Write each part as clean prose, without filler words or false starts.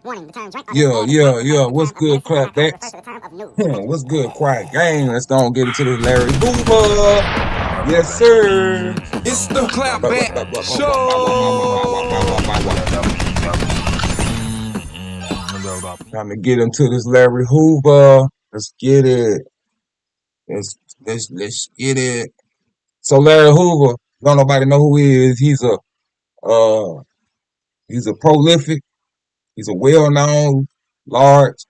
Yeah. What's good, clapbacks? What's good, quiet gang? Let's go and get into this Larry Hoover. Yes, sir. It's the Clapback Show. Time to get into this Larry Hoover. Let's get it. Let's get it. So Larry Hoover, don't nobody know who he is. Uh he's a prolific, he's a well-known, large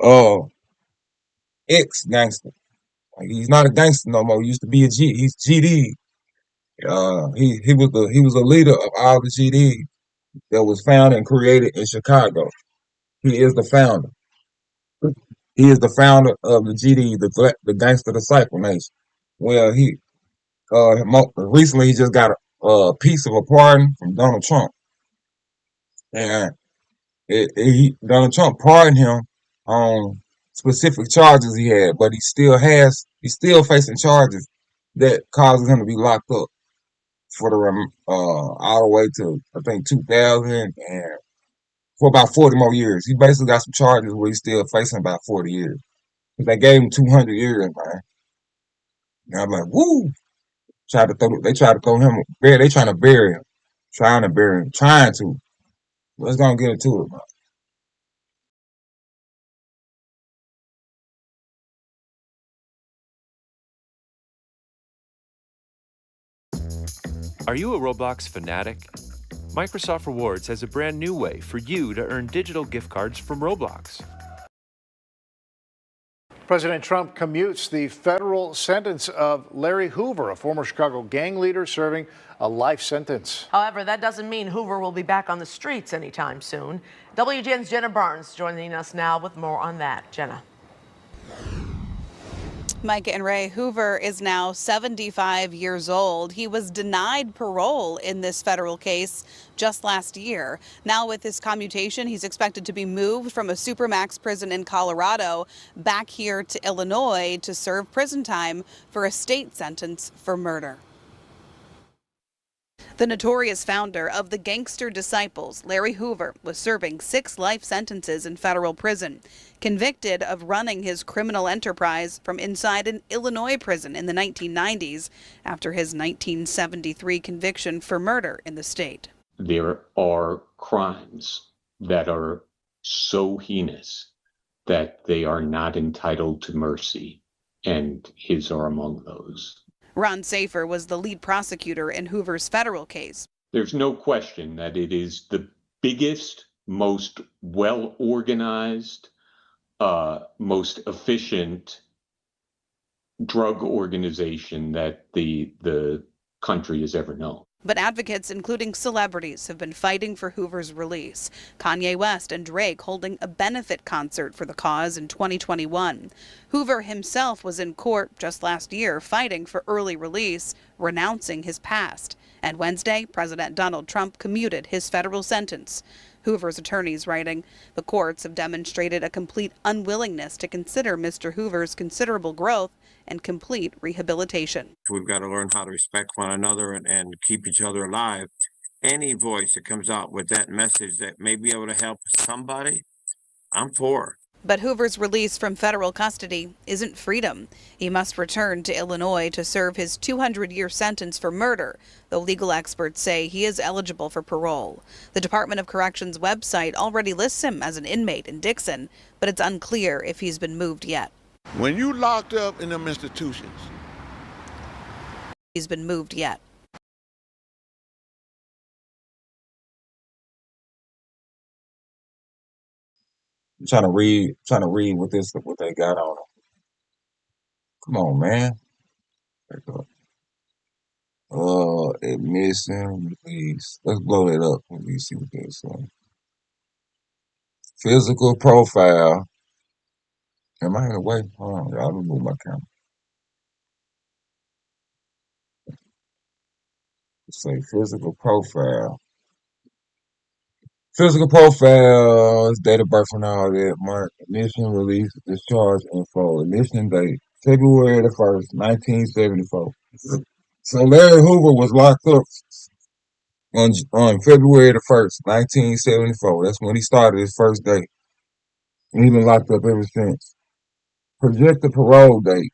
uh ex-gangster. Like, he's not a gangster no more. He used to be a G. He's GD. He was a leader of all the GD that was founded and created in Chicago. He is the founder. He is the founder of the GD, the Gangster Disciple Nation. Well, recently he just got a piece of a pardon from Donald Trump, and Donald Trump pardoned him on specific charges he had, but he's still facing charges that causes him to be locked up for all the way to I think 2000 and for about 40 more years. He basically got some charges where he's still facing about 40 years. They gave him 200 years, man. And I'm like, woo! They tried to throw him. They trying to bury him. Trying to bury him. Trying to. Let's go and get into it, man. Are you a Roblox fanatic? Microsoft Rewards has a brand new way for you to earn digital gift cards from Roblox. President Trump commutes the federal sentence of Larry Hoover, a former Chicago gang leader serving a life sentence. However, that doesn't mean Hoover will be back on the streets anytime soon. WGN's Jenna Barnes joining us now with more on that. Jenna. Mike and Ray, Hoover is now 75 years old. He was denied parole in this federal case just last year. Now with his commutation, he's expected to be moved from a supermax prison in Colorado back here to Illinois to serve prison time for a state sentence for murder. The notorious founder of the Gangster Disciples, Larry Hoover, was serving 6 life sentences in federal prison, convicted of running his criminal enterprise from inside an Illinois prison in the 1990s after his 1973 conviction for murder in the state. There are crimes that are so heinous that they are not entitled to mercy, and his are among those. Ron Safer was the lead prosecutor in Hoover's federal case. There's no question that it is the biggest, most well-organized, most efficient drug organization that the country has ever known. But advocates, including celebrities, have been fighting for Hoover's release. Kanye West and Drake holding a benefit concert for the cause in 2021. Hoover himself was in court just last year fighting for early release, renouncing his past. And Wednesday, President Donald Trump commuted his federal sentence. Hoover's attorneys writing, the courts have demonstrated a complete unwillingness to consider Mr. Hoover's considerable growth and complete rehabilitation. We've got to learn how to respect one another and keep each other alive. Any voice that comes out with that message that may be able to help somebody, I'm for. But Hoover's release from federal custody isn't freedom. He must return to Illinois to serve his 200-year sentence for murder, though legal experts say he is eligible for parole. The Department of Corrections website already lists him as an inmate in Dixon, but it's unclear if he's been moved yet. When you locked up in them institutions, he's been moved yet. I'm trying to read what they got on them. Come on, man. Admission, please. Let's blow that up. Let me see what they're saying. Physical profile. Am I in the way? Hold on, y'all. Let me move my camera. Let's say physical profile. Physical profile, date of birth and all that. Mark, admission, release, discharge info. Admission date, February the 1st, 1974. So Larry Hoover was locked up on February the 1st, 1974. That's when he started his first day. And he's been locked up ever since. Projected parole date,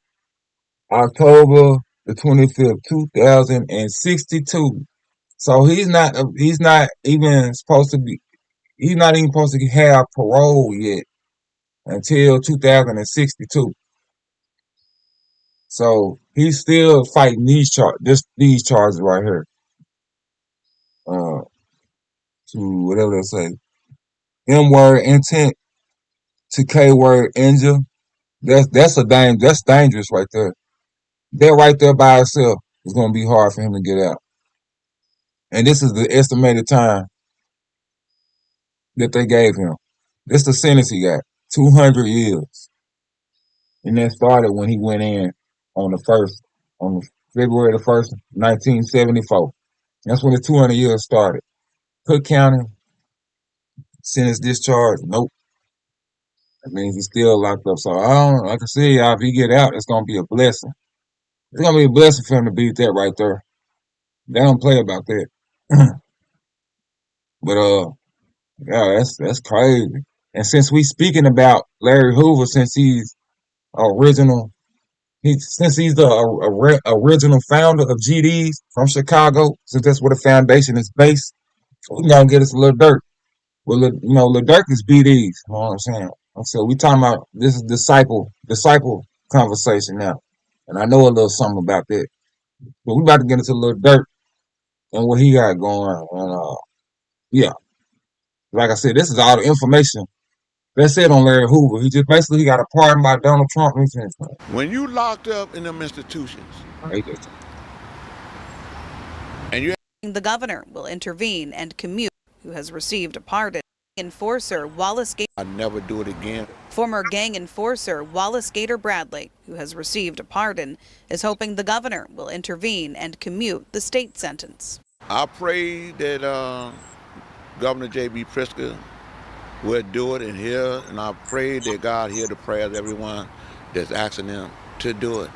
October the 25th, 2062. So he's not even supposed to have parole yet until 2062. So he's still fighting these charges right here. To whatever they say, M word intent to K word injure. That's dangerous right there. That right there by itself is gonna be hard for him to get out. And this is the estimated time that they gave him. This is the sentence he got. 200 years. And that started when he went in on on February the 1st, 1974. That's when the 200 years started. Cook County, sentence discharged. Nope. That means he's still locked up. So I don't, like I said, y'all, if he get out, it's gonna be a blessing. It's gonna be a blessing for him to beat that right there. They don't play about that. But yeah, that's crazy. And since we speaking about Larry Hoover, since he's original, since he's the original founder of GDs from Chicago, since that's where the foundation is based, we gonna get us a little dirt. Well, Lil Durk is BDs. You know what I'm saying? So we talking about this is disciple conversation now, and I know a little something about that. But we about to get into a little dirt and what he got going. And yeah, like I said, this is all the information that's it on Larry Hoover. He just basically got a pardon by Donald Trump. When you locked up in them institutions and you The governor will intervene and commute, who has received a pardon. Enforcer Wallace Gator. I never do it again. Former gang enforcer Wallace Gator Bradley, who has received a pardon, is hoping the governor will intervene and commute the state sentence. I pray that Governor J.B. Pritzker will do it in here, and I pray that God hear the prayers of everyone that's asking him to do it.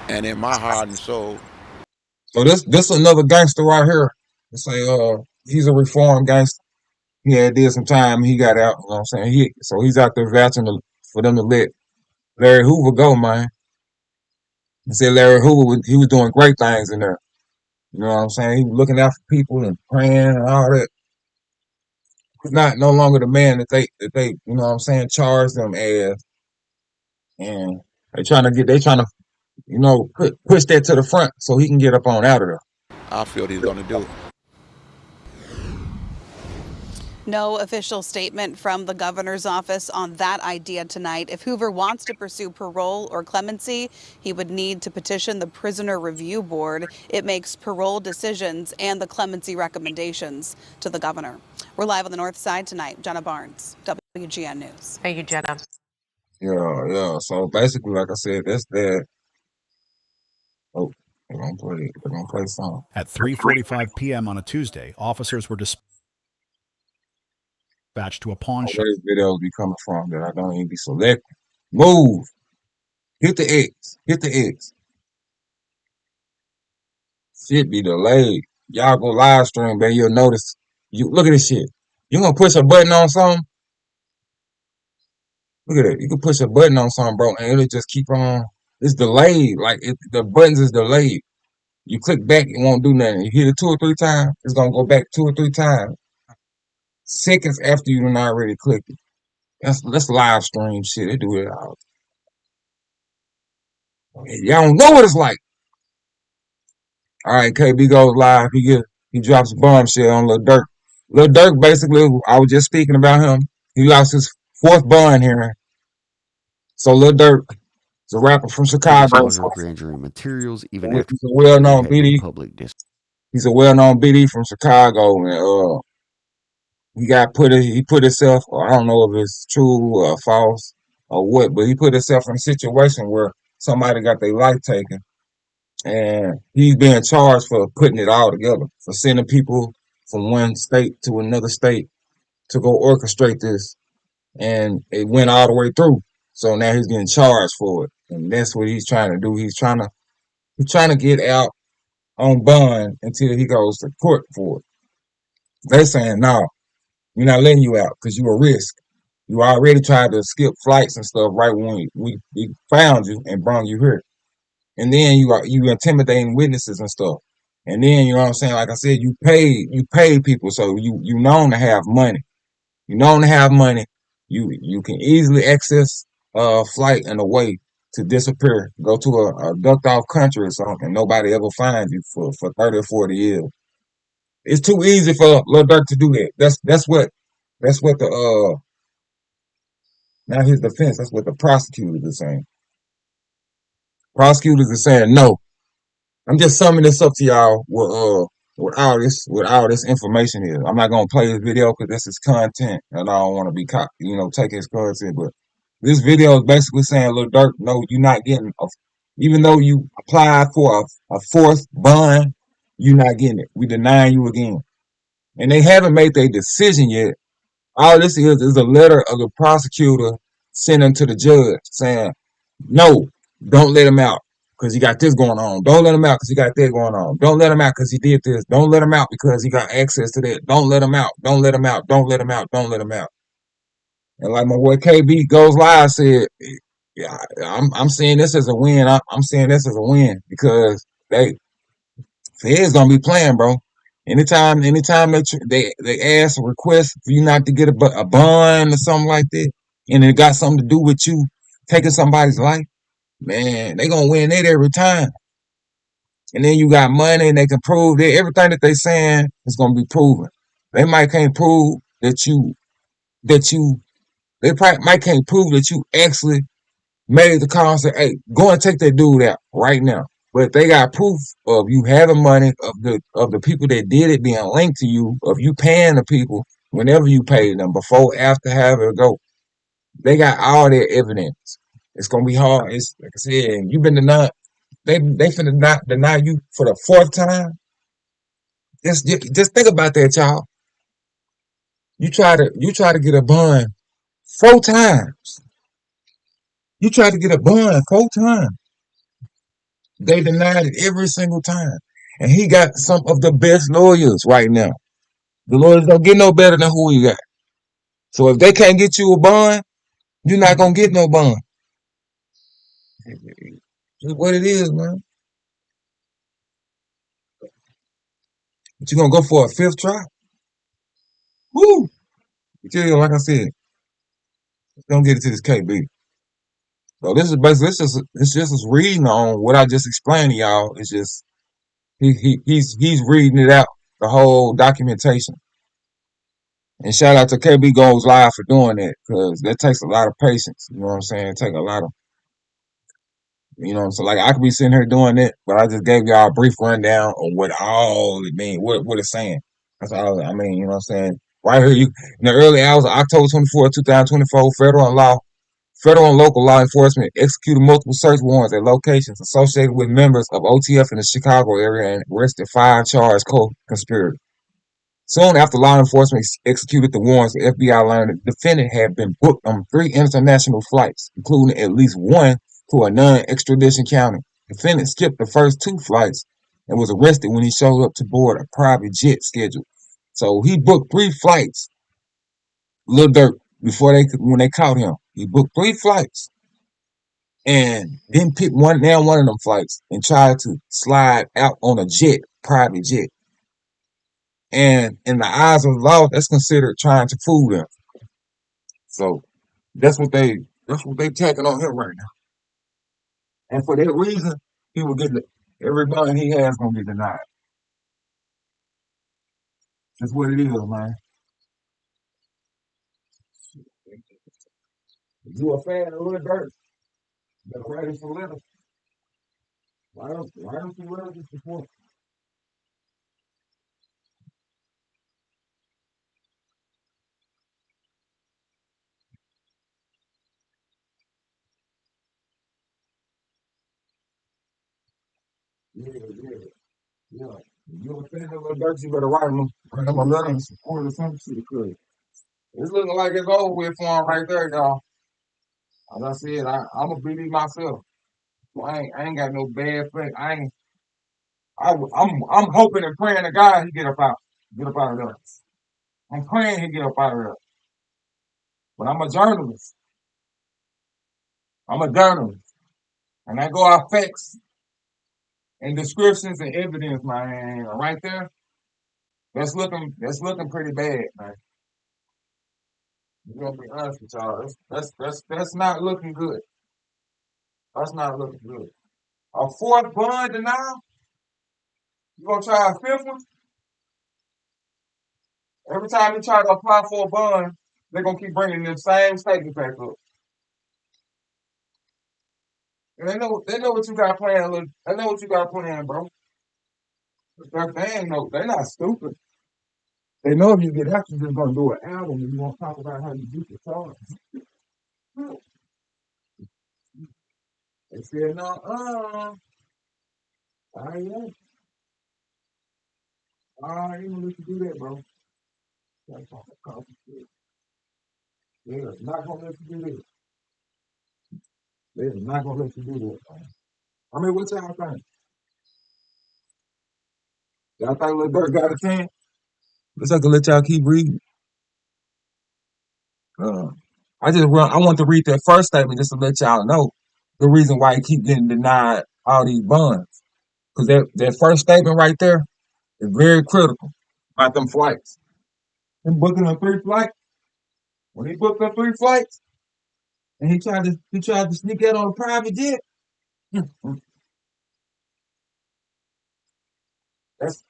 And in my heart and soul. So this another gangster right here. It's he's a reformed gangster. He had did some time. He got out. You know what I'm saying? So he's out there vouching for them to let Larry Hoover go, man. He said Larry Hoover he was doing great things in there. You know what I'm saying? He was looking out for people and praying and all that. He's not no longer the man that they you know what I'm saying, charge them as. And they trying to push that to the front so he can get up on out of there. I feel he's gonna do it. No official statement from the governor's office on that idea tonight. If Hoover wants to pursue parole or clemency, he would need to petition the Prisoner Review Board. It makes parole decisions and the clemency recommendations to the governor. We're live on the north side tonight. Jenna Barnes, WGN News. Thank you, Jenna. Yeah. So basically, like I said, that's that. Oh, they're gonna play something. At 3:45 p.m. on a Tuesday, officers were dispatched to a pawn shop. Where these videos be coming from that I don't even be selecting. Move. Hit the X. Hit the X. Shit be delayed. Y'all go live stream, man. You'll notice. You look at this shit. You gonna push a button on something? Look at it. You can push a button on something, bro, and it'll just keep on. It's delayed. Like the buttons is delayed. You click back, it won't do nothing. You hit it 2 or 3 times, it's gonna go back 2 or 3 times. Seconds after you done already clicked it. That's live stream shit. They do it all. Y'all don't know what it's like. All right, KB goes live. He drops a bombshell on Lil Durk. Lil Durk, basically, I was just speaking about him. He lost his 4th bond hearing. So Lil Durk is a rapper from Chicago. Grand jury materials, even He's after a well-known BD. public He's a well-known BD from Chicago, and he put himself. I don't know if it's true or false or what, but he put himself in a situation where somebody got their life taken, and he's being charged for putting it all together, for sending people from one state to another state to go orchestrate this, and it went all the way through. So now he's getting charged for it, and that's what he's trying to do. He's trying to get out on bond until he goes to court for it. They saying, no, we're not letting you out because you a risk. You already tried to skip flights and stuff right when we found you and brought you here. And then you intimidating witnesses and stuff. And then you know what I'm saying? Like I said, you pay people, so you known to have money. You known to have money. You can easily access a flight and a way to disappear. Go to a ducked off country or something. Nobody ever finds you for 30 or 40 years. It's too easy for Lil Durk to do that. That's what the not his defense, that's what the prosecutors are saying. Prosecutors are saying no. I'm just summing this up to y'all with all this information here. I'm not gonna play this video because this is content, and I don't want to be caught, taking his content. But this video is basically saying, "Lil Durk, no, you're not getting even though you applied for a fourth bond, you're not getting it. We denying you again." And they haven't made their decision yet. All this is a letter of the prosecutor sending to the judge saying, no, don't let him out because he got this going on. Don't let him out because he got that going on. Don't let him out because he did this. Don't let him out because he got access to that. Don't let him out. Don't let him out. Don't let him out. Don't let him out. And like my boy KB Goes Live said, yeah, I'm seeing this as a win. I'm seeing this as a win because Feds gonna be playing, bro. Anytime they ask or request for you not to get a bond or something like that, and it got something to do with you taking somebody's life, man, they gonna win it every time. And then you got money, and they can prove that everything that they saying is gonna be proven. They might can't prove that you they probably might can't prove that you actually made the call and said, hey, go and take that dude out right now. But they got proof of you having money, of the people that did it being linked to you, of you paying the people whenever you paid them, before, after, however it go. They got all their evidence. It's gonna be hard. It's like I said, you've been denied. They finna not deny you for the fourth time. Just think about that, y'all. You try to get a bond 4 times. You try to get a bond 4 times. They denied it every single time. And he got some of the best lawyers right now. The lawyers don't get no better than who he got. So if they can't get you a bond, you're not gonna get no bond. Just what it is, man. But you're gonna go for a fifth try? Woo! Like I said, don't get it to this KB. So this is basically it's just us reading on what I just explained to y'all. It's just he's reading it out, the whole documentation. And shout out to KB Goes Live for doing that, because that takes a lot of patience. You know what I'm saying? It takes a lot of, so like I could be sitting here doing it, but I just gave y'all a brief rundown on what all it means, what it's saying. That's all I mean, you know what I'm saying? Right here, in the early hours of October 24, 2024, federal and local law enforcement executed multiple search warrants at locations associated with members of OTF in the Chicago area and arrested 5 charged co-conspirators. Soon after law enforcement executed the warrants, the FBI learned that the defendant had been booked on 3 international flights, including at least one to a non-extradition county. The defendant skipped the first 2 flights and was arrested when he showed up to board a private jet schedule. So he booked 3 flights, Lil Durk, when they caught him. He booked 3 flights and didn't pick one of them flights and tried to slide out on a private jet. And in the eyes of the law, that's considered trying to fool them. So that's what they taking on him right now. And for that reason, he will get every bond he has gonna be denied. That's what it is, man. If you a fan of Lil Durk, better write us a letter. Why don't you register support? Yeah, yeah, yeah. If you a fan of Lil Durk, you better write him a letter and support or some shit, because it's looking like it's over with for him right there, y'all. As I said, I'm a BD myself. So I ain't got no bad feeling. I'm hoping and praying to God he get up out of there. I'm praying he get up out of there. But I'm a journalist. I'm a journalist, and I go off facts and descriptions and evidence, man. Right there, that's looking pretty bad, man. I'm gonna be honest with y'all. That's not looking good. That's not looking good. A fourth bond denial? You gonna try a fifth one? Every time you try to apply for a bond, they're gonna keep bringing the same statement back up. And they know what you got planned. Look, they know what you got planned, bro. They're not stupid. They know if you get out, you're just gonna do an album and you gonna talk about how you beat the songs. They said, no, I ain't. I ain't gonna let you do that, bro. That's all the shit. They're not gonna let you do that. They're not gonna let you do that, man. I mean, what y'all think? Y'all think Lil Durk got a chance? Let's have to let y'all keep reading. Uh, I want to read that first statement just to let y'all know the reason why he keep getting denied all these bonds. Because that first statement right there is very critical about them flights. Him booking them 3 flights. When he booked them 3 flights and he tried to sneak out on a private jet.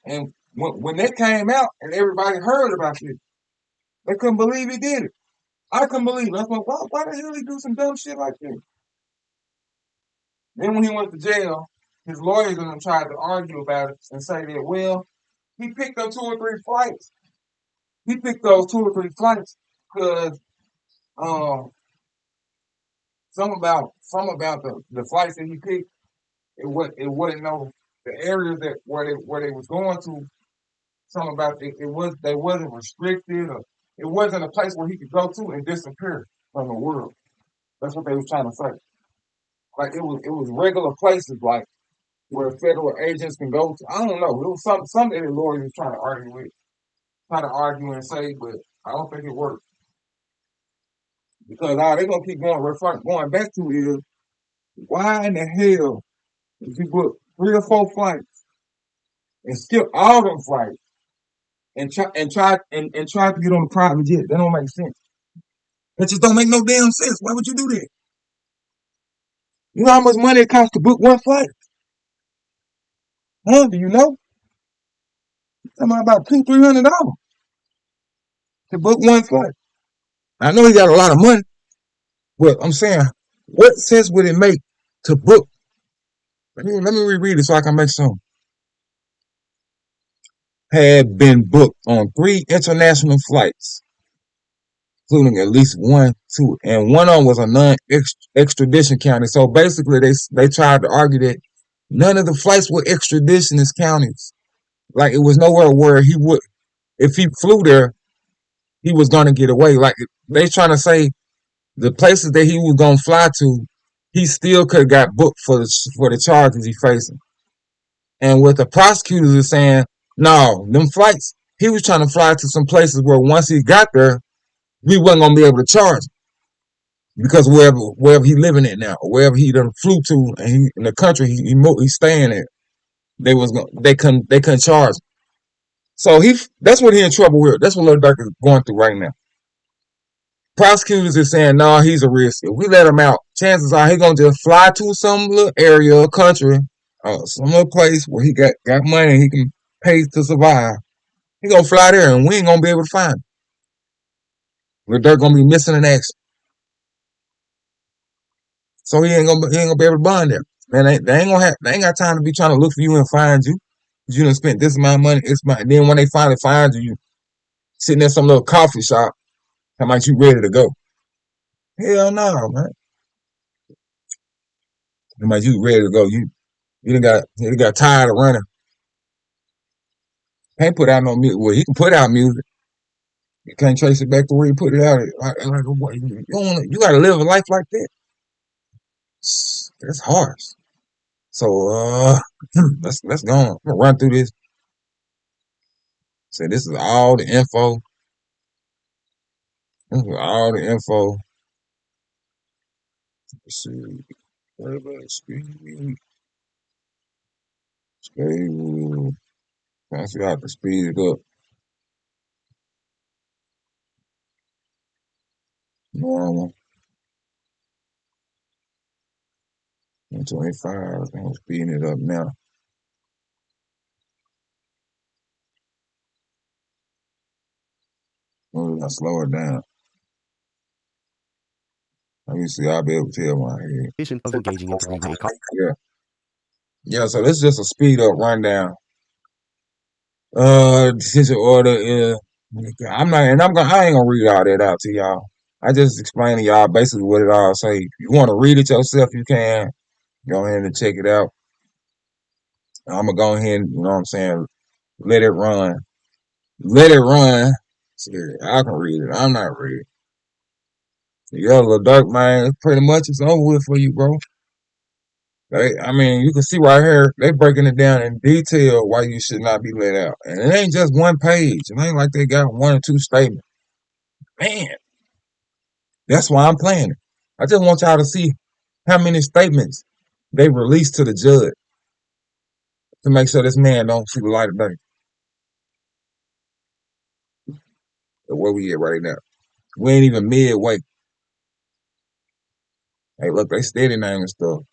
And when that came out and everybody heard about it, they couldn't believe he did it. I couldn't believe it. I thought, why the hell he do some dumb shit like this? Then when he went to jail, his lawyers and them tried to argue about it and say that, well, he picked up 2 or 3 flights. He picked those 2 or 3 flights because some about the flights that he picked, it wasn't no the areas that where they was going to. Something about they wasn't restricted or it wasn't a place where he could go to and disappear from the world. That's what they was trying to say. Like it was regular places like where federal agents can go to. I don't know. It was something that the lawyers was trying to argue and say, but I don't think it worked. Because all they're gonna keep going back to is why in the hell did you book 3 or 4 flights and skip all them flights and try to get on a private jet? That don't make sense. That just don't make no damn sense. Why would you do that? You know how much money it costs to book 1 flight? Huh? Do you know? Talking about $200-300 to book 1 flight. I know he got a lot of money, but I'm saying, what sense would it make to book? Let me reread it so I can make some. Had been booked on 3 international flights, including at least 1, 2, and one of them was a non-extradition county. So basically, they tried to argue that none of the flights were extraditionist counties. Like it was nowhere where he would, if he flew there, he was gonna get away. Like they trying to say the places that he was gonna fly to, he still could have got booked for the charges he facing. And what the prosecutors are saying, no, them flights, he was trying to fly to some places where once he got there, we wasn't gonna be able to charge him. Because wherever he living at now, or wherever he done flew to, and he in the country he's staying at, they couldn't charge him. So that's what he in trouble with. That's what Lil Durk is going through right now. Prosecutors is saying, no, he's a risk. If we let him out, chances are he gonna just fly to some little area or country, some little place where he got money and he can pay to survive. He gonna fly there and we ain't gonna be able to find him. Lil Durk gonna be missing in action. So he ain't gonna be able to bond there. Man, they ain't got time to be trying to look for you and find you. You done spent this amount of money, then when they finally find you, you sitting in some little coffee shop, how much you ready to go? Hell no, man. How much you ready to go? You done got tired of running. Can't put out no music. Well, he can put out music. You can't trace it back to where he put it out. You gotta live a life like that. That's harsh. So let's go on. I'm gonna run through this. So this is all the info. This is all the info. Let's see. What about speed? Speed. I see how to speed it up. Normal. 125. I'm speeding it up now. I'm gonna slow it down. Let me see. I'll be able to tell my head. Of engaging in three-way Yeah. Yeah, so this is just a speed up rundown. Decision order is I ain't gonna read all that out to y'all. I just explain to y'all basically what it all say. If you want to read it yourself, you can. Go ahead and check it out. I'm gonna go ahead and, you know what I'm saying, let it run. Let it run. See, I can read it. I'm not reading. Yeah, little dark man, pretty much it's over with for you, bro. I mean, you can see right here, they breaking it down in detail why you should not be let out. And it ain't just one page. It ain't like they got one or two statements. Man, that's why I'm playing it. I just want y'all to see how many statements they released to the judge to make sure this man don't see the light of day. Where we at right now. We ain't even midway. Hey, look, they steady naming stuff.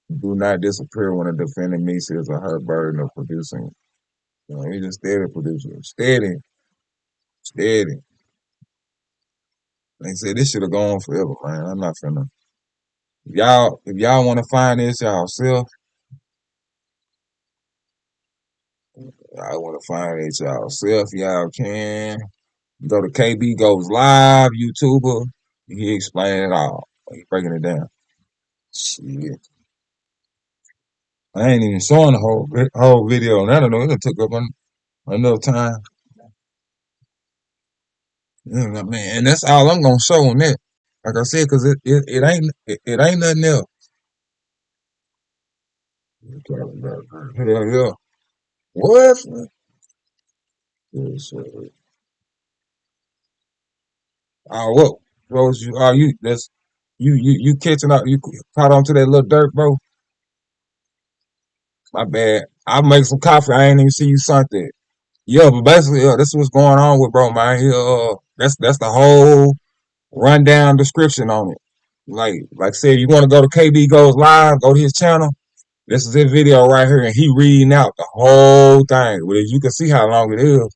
Do not disappear when a defendant meets his or her burden of producing. You know, he just steady producing. Steady. Steady. They said this should have gone forever, man. I'm not finna. If y'all want to find this y'allself, y'all want to find it y'allself, y'all can. Go to KB Goes Live, YouTuber. He explaining it all. He breaking it down. Shit. I ain't even showing the whole video on that. I know it took up enough time. Yeah, man, and that's all I'm gonna show on that. Like I said, cause it ain't nothing else. Hell yeah. What? Yes, what? Bro, you catching up? You caught on to that little dirt, bro? My bad. I'll make some coffee. I ain't even see you sunk that. Yeah, but basically, this is what's going on with bro, man. That's the whole rundown description on it. Like I said, you want to go to KB Goes Live, go to his channel. This is his video right here, and he reading out the whole thing. But as you can see how long it is,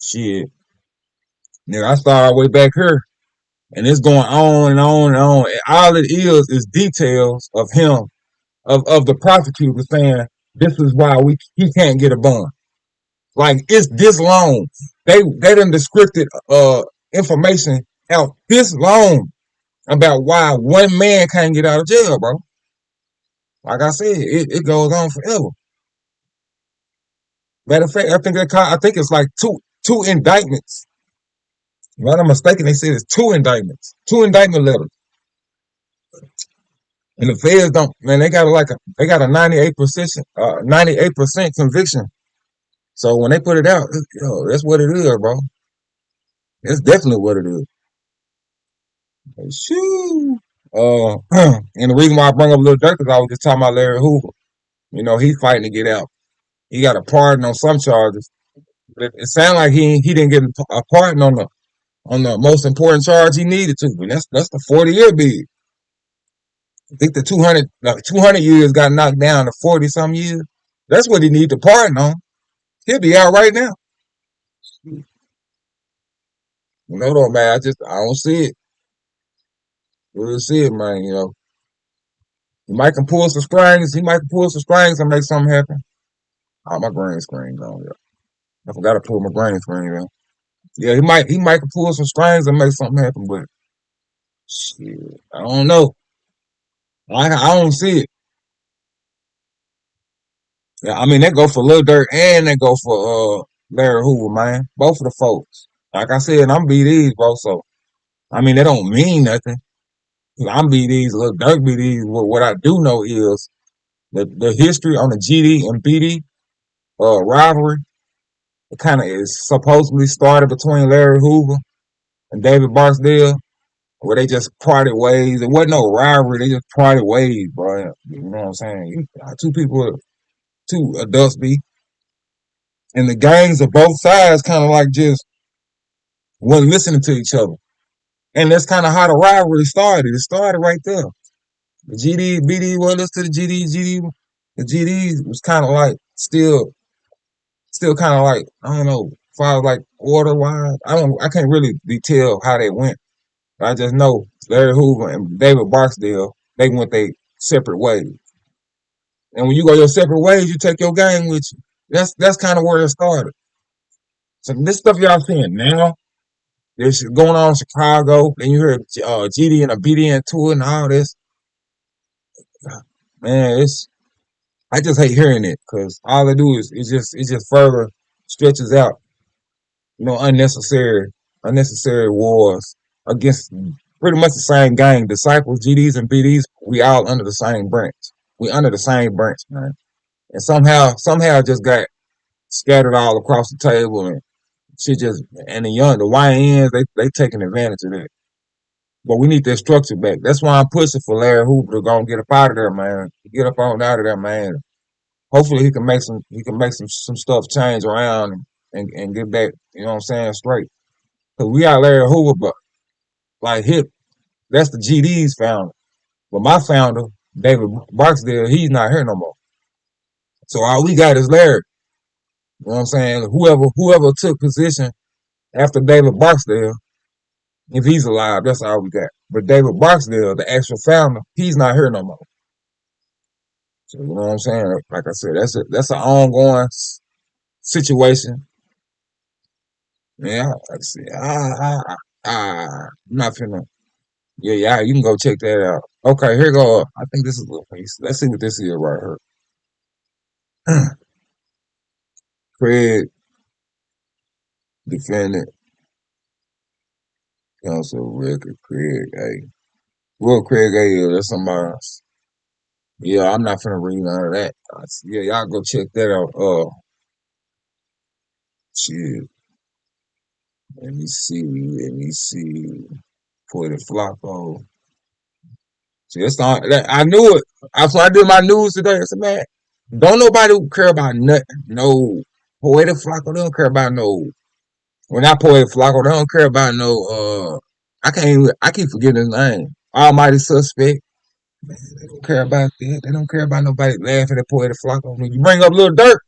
shit. Nigga, I started way back here, and it's going on and on and on. And all it is details of him, of the prosecutor saying this is why he can't get a bond. Like it's this long. They done descripted information out this long about why one man can't get out of jail, bro. Like I said, it goes on forever. Matter of fact, I think it's like two indictments. If I'm not mistaken, they said it's two indictments, two indictment letters. And the feds don't, man, they got they got a 98% conviction. So when they put it out, that's what it is, bro. That's definitely what it is. Shoo. And the reason why I bring up Lil Durk is I was just talking about Larry Hoover. You know, he's fighting to get out. He got a pardon on some charges. But it sounded like he didn't get a pardon on the most important charge he needed to. And that's the 40-year bid. I think the 200 years got knocked down to 40 some years. That's what he need to pardon on. He'll be out right now. No, no, man. I don't see it. We'll see it, man. You know, he might can pull some strings. He might can pull some strings and make something happen. Oh, my green screen gone. Yeah. I forgot to pull my green screen down. Yeah, he might can pull some strings and make something happen, but shit, I don't know. I don't see it. Yeah, I mean they go for Lil Durk and they go for Larry Hoover, man. Both of the folks. Like I said, I'm BDs, bro. So I mean they don't mean nothing. I'm BDs, Lil Durk BDs. What I do know is the history on the GD and BD rivalry. It kind of is supposedly started between Larry Hoover and David Barksdale, where they just parted ways. It wasn't no rivalry; they just parted ways, bro. You know what I'm saying? Two people, two adults be, and the gangs of both sides kind of like just wasn't listening to each other, and that's kind of how the rivalry started. It started right there. The GD, BD, well, listen to the GD. The GD was kind of like still kind of like, I don't know, as far as like order wise, I can't really detail how they went. But I just know Larry Hoover and David Barksdale, they went their separate ways. And when you go your separate ways, you take your gang with you. That's kind of where it started. So this stuff y'all seeing now, this going on in Chicago, then you hear GD and a BD into it and all this. Man, I just hate hearing it because all they do is it just further stretches out, unnecessary wars against pretty much the same gang. Disciples, GDs, and BDs, we all under the same branch. We under the same branch, man. And somehow it just got scattered all across the table and shit just and the YNs, they taking advantage of that. But we need that structure back. That's why I'm pushing for Larry Hoover to go and get up out of there, man. Get up on out of there, man. Hopefully he can make some stuff change around and get back, you know what I'm saying, straight. Cause we got Larry Hoover, but like hip, that's the GD's founder. But my founder, David Barksdale, he's not here no more. So all we got is Larry. You know what I'm saying? Whoever took position after David Barksdale, if he's alive, that's all we got. But David Barksdale, the actual founder, he's not here no more. So you know what I'm saying? Like I said, that's an ongoing situation. Yeah, like I said, I'm not finna. Yeah, you can go check that out. Okay, here go. I think this is a little piece. Let's see what this is right here. Craig, defendant, counsel, record, Craig A. Well, Craig A. Yeah, that's somebody else. Yeah, I'm not finna read none of that. Yeah, y'all go check that out. Shit. Let me see. For the Flacco. See, that's not. I knew it. After I did my news today, I said, man, don't nobody care about nothing. No. Poetic Flacco, they don't care about no. When I Poetic Flacco, they don't care about no. I keep forgetting his name. Almighty Suspect. Man, they don't care about that. They don't care about nobody laughing at Poetic Flacco. When you bring up Lil Durk,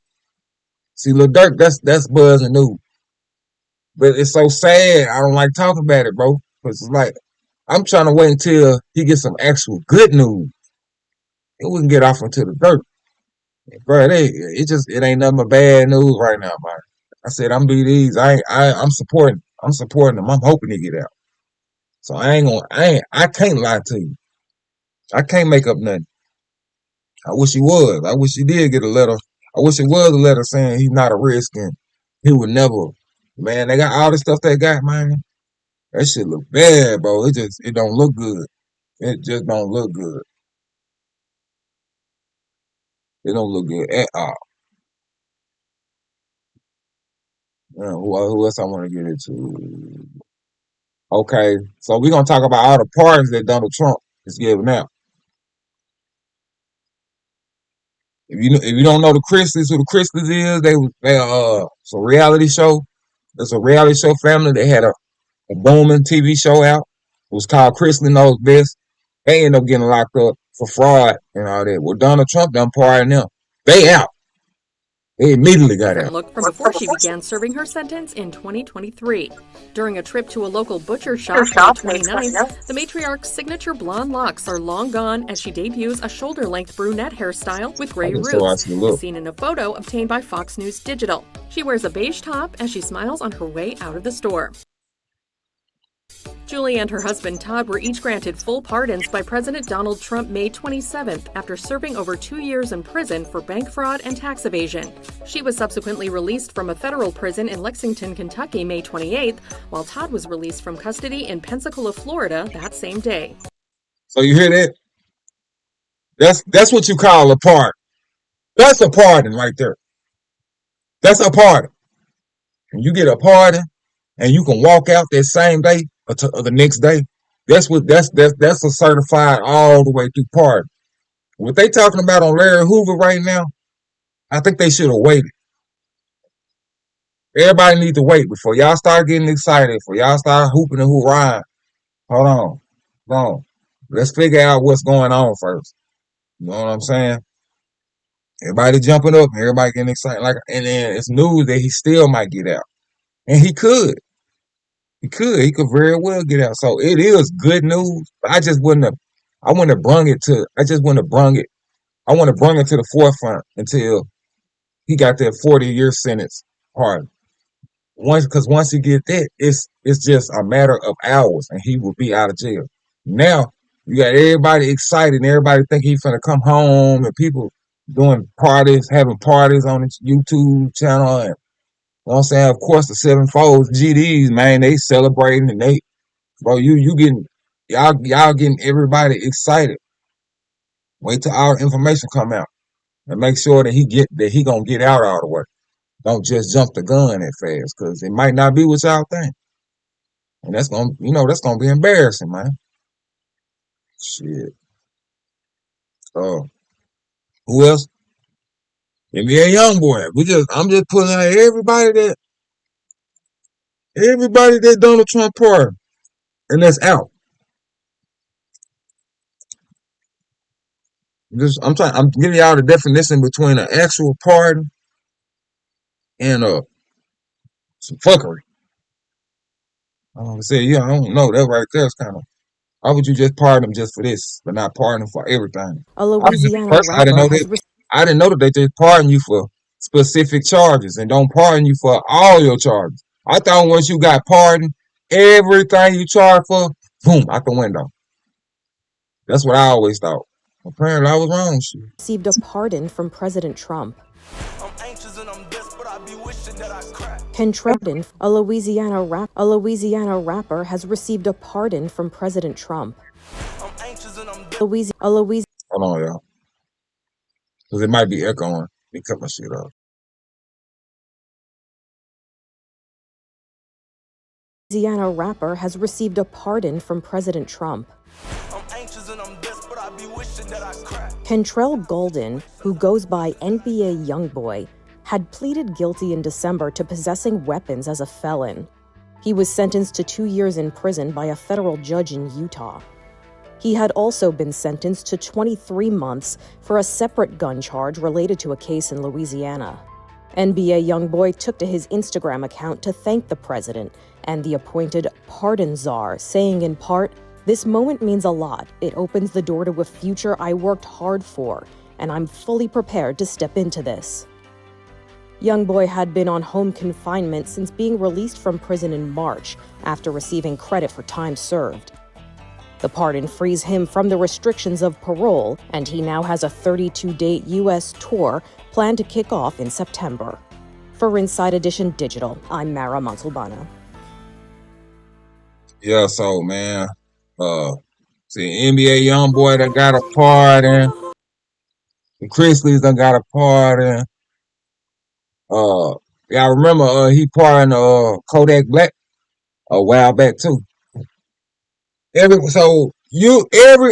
see, Lil Durk, that's buzz and new. But it's so sad. I don't like talking about it, bro. Because it's like, I'm trying to wait until he gets some actual good news. And we can get off into the dirt. Bro, it ain't nothing but bad news right now, man. I said I'm BDs. I'm supporting them. I'm hoping to get out. So I can't lie to you. I can't make up nothing. I wish he was. I wish he did get a letter. I wish it was a letter saying he's not a risk and he would never. Man, they got all the stuff they got, man. That shit look bad, bro. It don't look good. It just don't look good. It don't look good at all. Who else I want to get into? Okay, so we're gonna talk about all the pardons that Donald Trump is giving out. If you don't know the Chrisleys, who the Chrisleys is, it's a reality show. It's a reality show family. They had a booming TV show out. It was called Chrisley Knows Best. They ended up getting locked up for fraud and all that. Well, Donald Trump done pardoned them. They out. They immediately got out. Look from before she began serving her sentence in 2023. During a trip to a local butcher shop on the 29th, the matriarch's signature blonde locks are long gone as she debuts a shoulder-length brunette hairstyle with gray roots, seen in a photo obtained by Fox News Digital. She wears a beige top as she smiles on her way out of the store. Julie and her husband Todd were each granted full pardons by President Donald Trump May 27th after serving over 2 years in prison for bank fraud and tax evasion. She was subsequently released from a federal prison in Lexington, Kentucky May 28th, while Todd was released from custody in Pensacola, Florida that same day. So you hear that? That's what you call a pardon. That's a pardon right there. That's a pardon. When you get a pardon and you can walk out that same day or the next day, that's a certified all the way through pardon. What they talking about on Larry Hoover right now, I think they should have waited. Everybody needs to wait before y'all start getting excited, before y'all start hooping and hoorahing. Hold on. Hold on. Let's figure out what's going on first. You know what I'm saying? Everybody jumping up, everybody getting excited. And then it's news that he still might get out. And he could. He could. He could very well get out. So it is good news. But I wouldn't have brung it to I just wouldn't have brung it. I want to bring it to the forefront until he got that 40-year sentence pardon. Once he get that, it's just a matter of hours and he will be out of jail. Now you got everybody excited and everybody think he's gonna come home and people doing parties, having parties on his YouTube channel and you know what I'm saying? Of course the sevenfolds, GDs, man, they celebrating and they bro, you getting y'all getting everybody excited. Wait till our information come out and make sure that he gonna get out all the way. Don't just jump the gun that fast, cause it might not be what y'all think. And that's gonna be embarrassing, man. Shit. Who else? NBA young boy. I'm just putting out everybody that Donald Trump pardoned. And that's out. I'm giving y'all the definition between an actual pardon and some fuckery. I said, yeah, I don't know. That right there is kind of. Why would you just pardon them just for this, but not pardon them for everything? A Louisiana I didn't rapper know has that. I didn't know that they just pardon you for specific charges and don't pardon you for all your charges. I thought once you got pardoned, everything you charged for, boom, out the window. That's what I always thought. Apparently, I was wrong. Shit. received a pardon from President Trump. A Louisiana rapper has received a pardon from President Trump. Hold on, y'all. Because it might be echoing. Let me cut my shit off. Louisiana rapper has received a pardon from President Trump. Kentrell Golden, who goes by NBA Youngboy, had pleaded guilty in December to possessing weapons as a felon. He was sentenced to 2 years in prison by a federal judge in Utah. He had also been sentenced to 23 months for a separate gun charge related to a case in Louisiana. NBA Youngboy took to his Instagram account to thank the president and the appointed pardon czar, saying in part, "This moment means a lot. It opens the door to a future I worked hard for, and I'm fully prepared to step into this." Youngboy had been on home confinement since being released from prison in March after receiving credit for time served. The pardon frees him from the restrictions of parole, and he now has a 32-date U.S. tour planned to kick off in September. For Inside Edition Digital, I'm Mara Montalbano. Yeah, so, man, see, NBA Youngboy that got a pardon. The Chrisleys done got a pardon. Yeah, I remember he pardoned Kodak Black a while back too. Every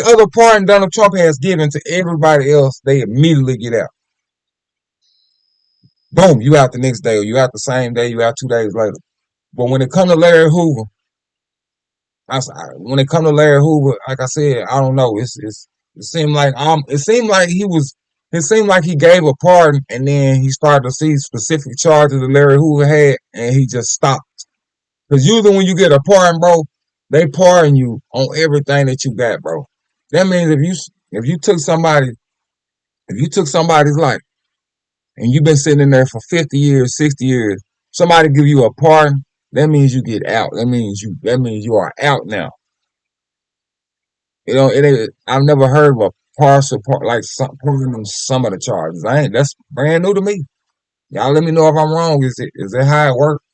other pardon Donald Trump has given to everybody else, they immediately get out. Boom, you out the next day, or you out the same day, you out 2 days later. But when it comes to Larry Hoover, like I said, I don't know. It seemed like it seemed like he gave a pardon and then he started to see specific charges that Larry Hoover had and he just stopped. Because usually when you get a pardon, bro, they pardon you on everything that you got, bro. That means if you took somebody's life and you've been sitting in there for 50 years, 60 years, somebody give you a pardon, that means you get out. That means you are out now. You know, I've never heard of a partial like pardon some of the charges. That's brand new to me. Y'all let me know if I'm wrong. Is that how it works?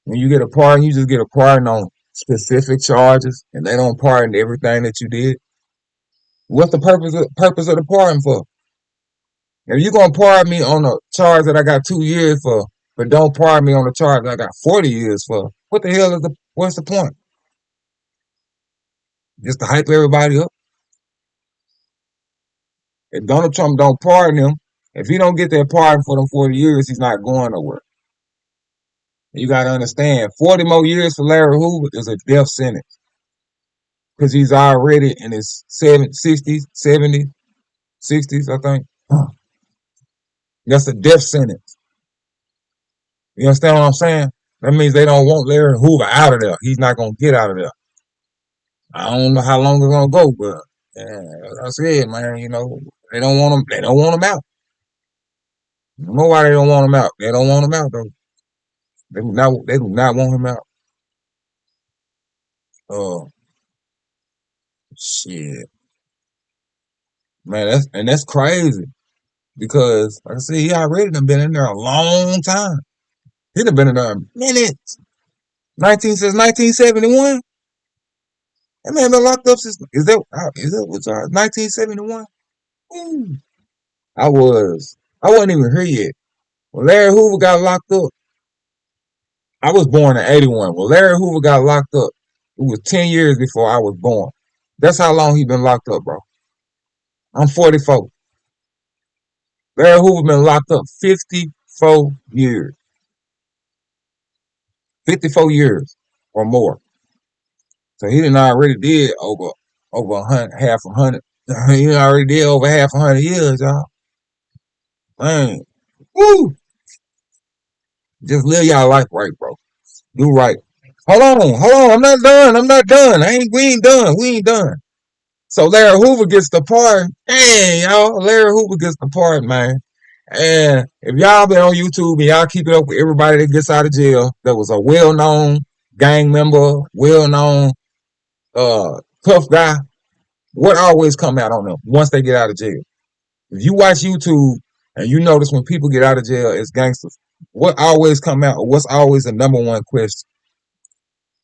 When you get a pardon, you just get a pardon on specific charges, and they don't pardon everything that you did. What's the purpose of the pardon for? If you're gonna pardon me on a charge that I got 2 years for, but don't pardon me on a charge that I got 40 years for, what the hell is what's the point? Just to hype everybody up. If Donald Trump don't pardon him, if he don't get that pardon for them 40 years, he's not going nowhere. You got to understand, 40 more years for Larry Hoover is a death sentence because he's already in his 60s, 70s, 60s, I think. That's a death sentence. You understand what I'm saying? That means they don't want Larry Hoover out of there. He's not going to get out of there. I don't know how long it's going to go, but like I said, man, they don't want him. They don't want him out. I don't know why they don't want him out. They don't want him out though. They do not want him out. Oh shit, man, that's crazy because like I said, he already done been in there a long time. He done been in there a minute. Since 1971. That man been locked up since is that what's 1971? I wasn't even here yet. When Larry Hoover got locked up, I was born in 81. When Larry Hoover got locked up, it was 10 years before I was born. That's how long he been locked up, bro. I'm 44. Larry Hoover been locked up 54 years. 54 years or more. So he done already did over 100, half a hundred. He done already did over half 100 years, y'all. Man. Woo! Just live y'all life right, bro. Do right. Hold on. I'm not done. We ain't done. So Larry Hoover gets the pardon. Hey, y'all. Larry Hoover gets the pardon, man. And if y'all been on YouTube and y'all keep it up with everybody that gets out of jail, that was a well-known gang member, well-known tough guy, what always come out on them once they get out of jail? If you watch YouTube and you notice when people get out of jail as gangsters, what always come out, or what's always the number one question?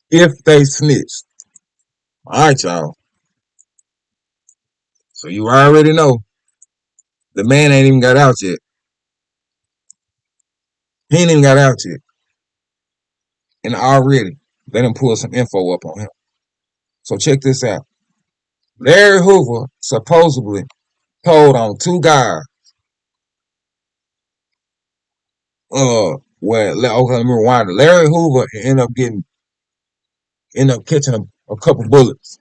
If they snitch. All right, y'all. So you already know the man ain't even got out yet. He ain't even got out yet. And already, they done pull some info up on him. So check this out. Larry Hoover supposedly told on two guys. Okay, let me rewind it. Larry Hoover ended up catching a couple bullets.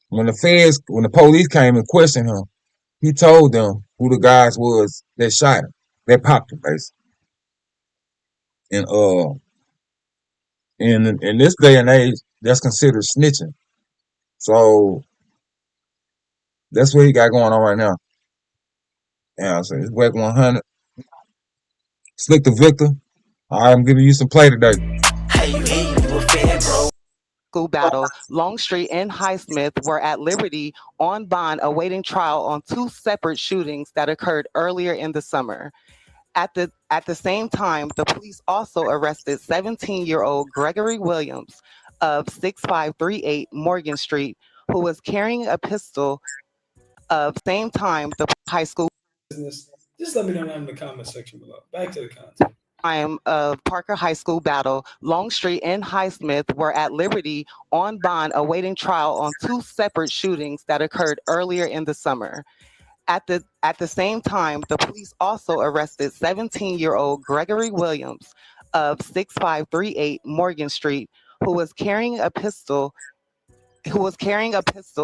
When the police came and questioned him, he told them who the guys was that shot him, that popped him, basically. And in this day and age, that's considered snitching. So that's what he got going on right now. Yeah, so it's Whack 100. Slick the Victor. All right, I'm giving you some play today. School battle, Longstreet and Highsmith were at liberty on bond awaiting trial on two separate shootings that occurred earlier in the summer. At the same time, the police also arrested 17-year-old Gregory Williams of 6538 Morgan Street, who was carrying a pistol of same time the high school. Just let me know in the comment section below. Back to the content. Time of Parker High School battle, Longstreet and Highsmith were at liberty on bond awaiting trial on two separate shootings that occurred earlier in the summer. At the same time, the police also arrested 17-year-old Gregory Williams of 6538 Morgan Street, who was carrying a pistol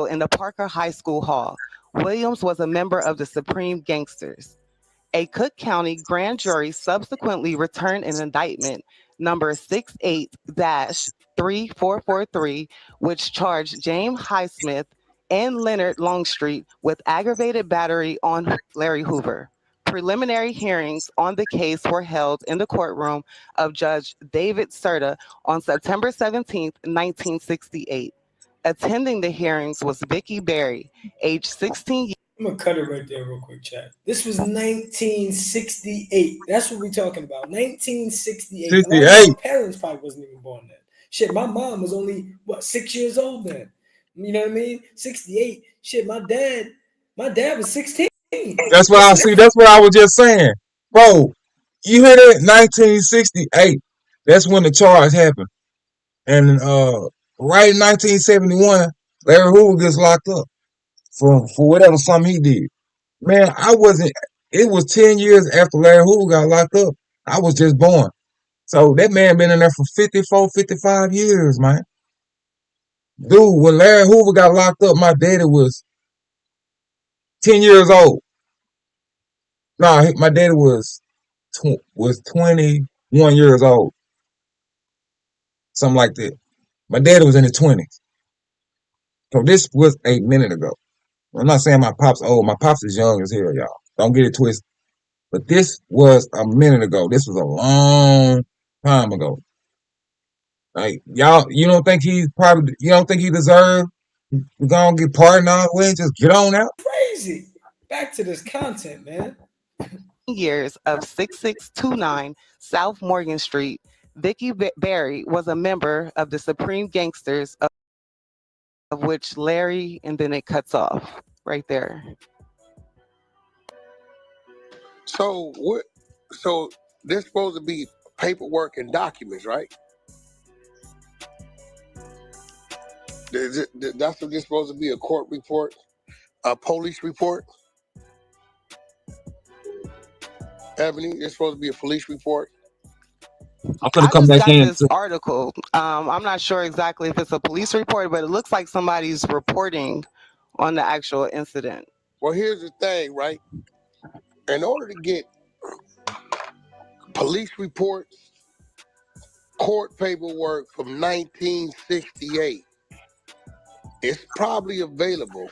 in the Parker High School hall. Williams was a member of the Supreme Gangsters. A Cook County grand jury subsequently returned an indictment number 68-3443, which charged James Highsmith and Leonard Longstreet with aggravated battery on Larry Hoover. Preliminary hearings on the case were held in the courtroom of Judge David Serta on September 17, 1968. Attending the hearings was Vicky Berry, age 16 years. I'm going to cut it right there real quick, chat. This was 1968. That's what we're talking about. 1968. 68. A lot of my parents probably wasn't even born then. Shit, my mom was only, 6 years old then. You know what I mean? 68. Shit, my dad My dad was 16. That's what I see. That's what I was just saying, bro. You hear that? 1968. That's when the charge happened, and right in 1971, Larry Hoover gets locked up for whatever something he did. Man, I wasn't. It was 10 years after Larry Hoover got locked up. I was just born. So that man been in there for 54, 55 years, man. Dude, when Larry Hoover got locked up, my daddy was 10 years old. No, my daddy was 21 years old, something like that. My daddy was in his 20s. So this was 8 minutes ago. I'm not saying my pop's old. My pop's is young as hell, y'all. Don't get it twisted. But this was a minute ago. This was a long time ago. Like y'all, you don't think he deserved to go and get pardoned all the way and just get on out? Crazy. Back to this content, man. Years of 6629 South Morgan Street, Vicky Berry was a member of the Supreme Gangsters, of which Larry, and then it cuts off right there. So what? So there's supposed to be paperwork and documents, right? That's what there's supposed to be, a court report, a police report. Ebony, there's supposed to be a police report. I'm gonna I come just back got in. this article. I'm not sure exactly if it's a police report, but it looks like somebody's reporting on the actual incident. Well, here's the thing, right? In order to get police reports, court paperwork from 1968, it's probably available,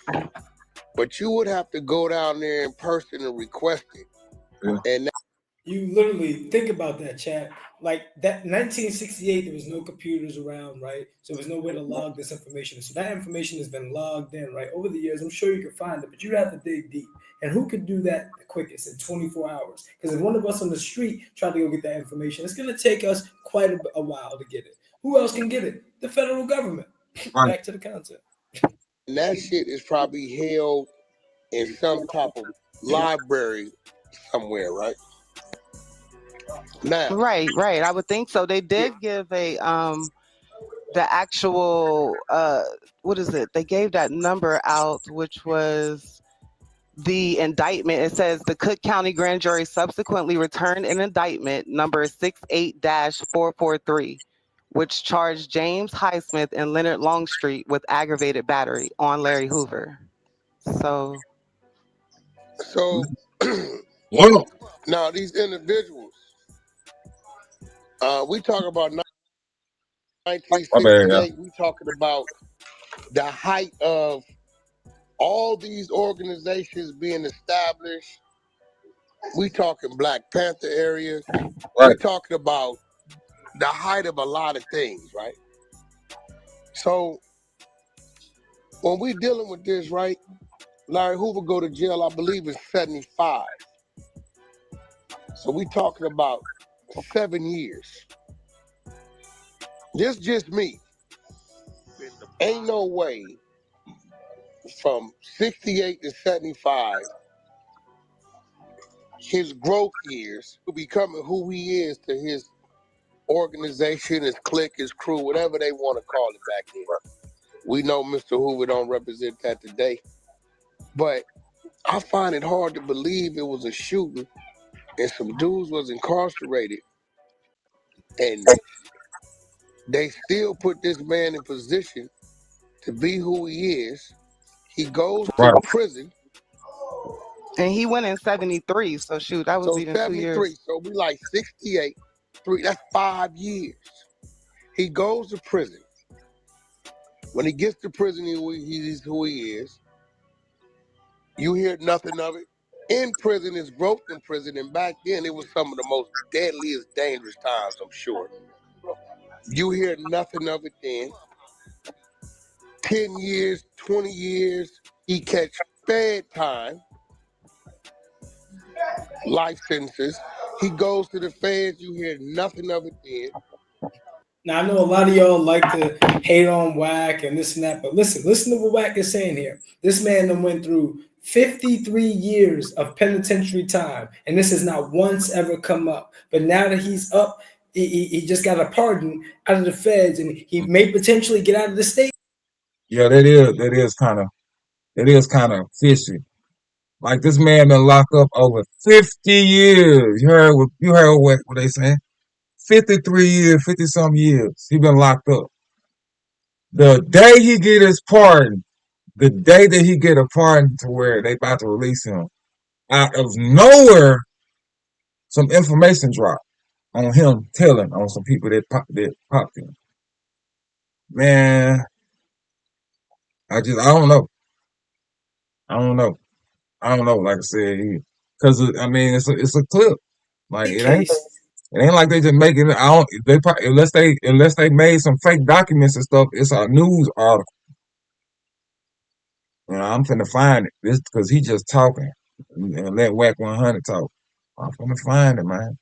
but you would have to go down there in person and request it. Yeah. And You literally think about that, chat. Like that 1968, there was no computers around, right? So there was no way to log this information. So that information has been logged in, right? Over the years, I'm sure you can find it, but you have to dig deep. And who could do that the quickest in 24 hours? Because if one of us on the street tried to go get that information, it's going to take us quite a while to get it. Who else can get it? The federal government. Right. Back to the concept. And that shit is probably held in some type of library somewhere, right? Now, Right. I would think so. They did give a the actual what is it? They gave that number out, which was the indictment. It says the Cook County Grand Jury subsequently returned an indictment number 68-443, which charged James Highsmith and Leonard Longstreet with aggravated battery on Larry Hoover. So now these individuals, we talk about 1968. We talking about the height of all these organizations being established. We talking Black Panther areas. Right. We're talking about the height of a lot of things, right? So when we dealing with this, right, Larry Hoover go to jail, I believe, in 75. So we talking about 7 years. This just me. Ain't no way from 68 to 75, his growth years, to becoming who he is to his organization, his clique, his crew, whatever they want to call it back then. We know Mr. Hoover don't represent that today. But I find it hard to believe it was a shooting and some dudes was incarcerated and they still put this man in position to be who he is. He goes to prison. And he went in 73, so shoot, that was So even 2 years. 73, so we like 68, 3, that's 5 years. He goes to prison. When he gets to prison, he's who he is. You hear nothing of it. In prison, his growth in prison, and back then it was some of the most deadliest, dangerous times, I'm sure. You hear nothing of it then. 10 years, 20 years, he catch fed time, life sentences. He goes to the feds, you hear nothing of it then. Now, I know a lot of y'all like to hate on Wack and this and that, but listen to what Wack is saying here. This man done went through 53 years of penitentiary time, and this has not once ever come up. But now that he's up, he just got a pardon out of the feds, and he may potentially get out of the state. Yeah, that is kind of fishy. Like this man been locked up over 50 years. You heard what they saying? 53 years, 50 some years. He been locked up. The day he get his pardon, the day that he get a pardon to where they about to release him, out of nowhere, some information dropped on him telling on some people that popped him. Man, I don't know. I don't know. I don't know. Like I said, because I mean, it's a clip. Like Case. it ain't like they just making it. I don't. They probably, unless they made some fake documents and stuff. It's a news article. You know, I'm finna find it. This because he just talking and let Whack 100 talk. I'm finna find it, man.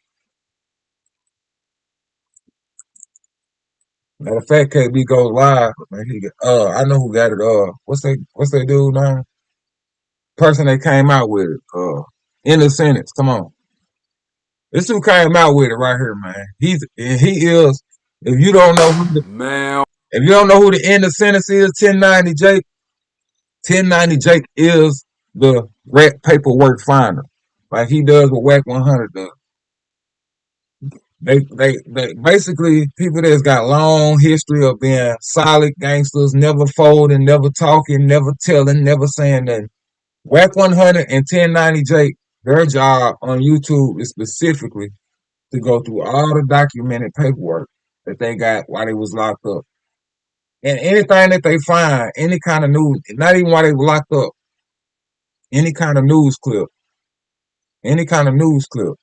Matter of fact, KB goes live. Man, I know who got it. What's they dude name? Person that came out with it. In the sentence. Come on. This who came out with it right here, man. He is. If you don't know who if you don't know who the end of sentence is, 1090 Jake. 1090 Jake is the rat paperwork finder, like he does what Whack 100 does. They basically people that's got long history of being solid gangsters, never folding, never talking, never telling, never saying nothing. Whack 100 and 1090 Jake, their job on YouTube is specifically to go through all the documented paperwork that they got while they was locked up. And anything that they find, any kind of news, not even while they were locked up, any kind of news clip, any kind of news clip,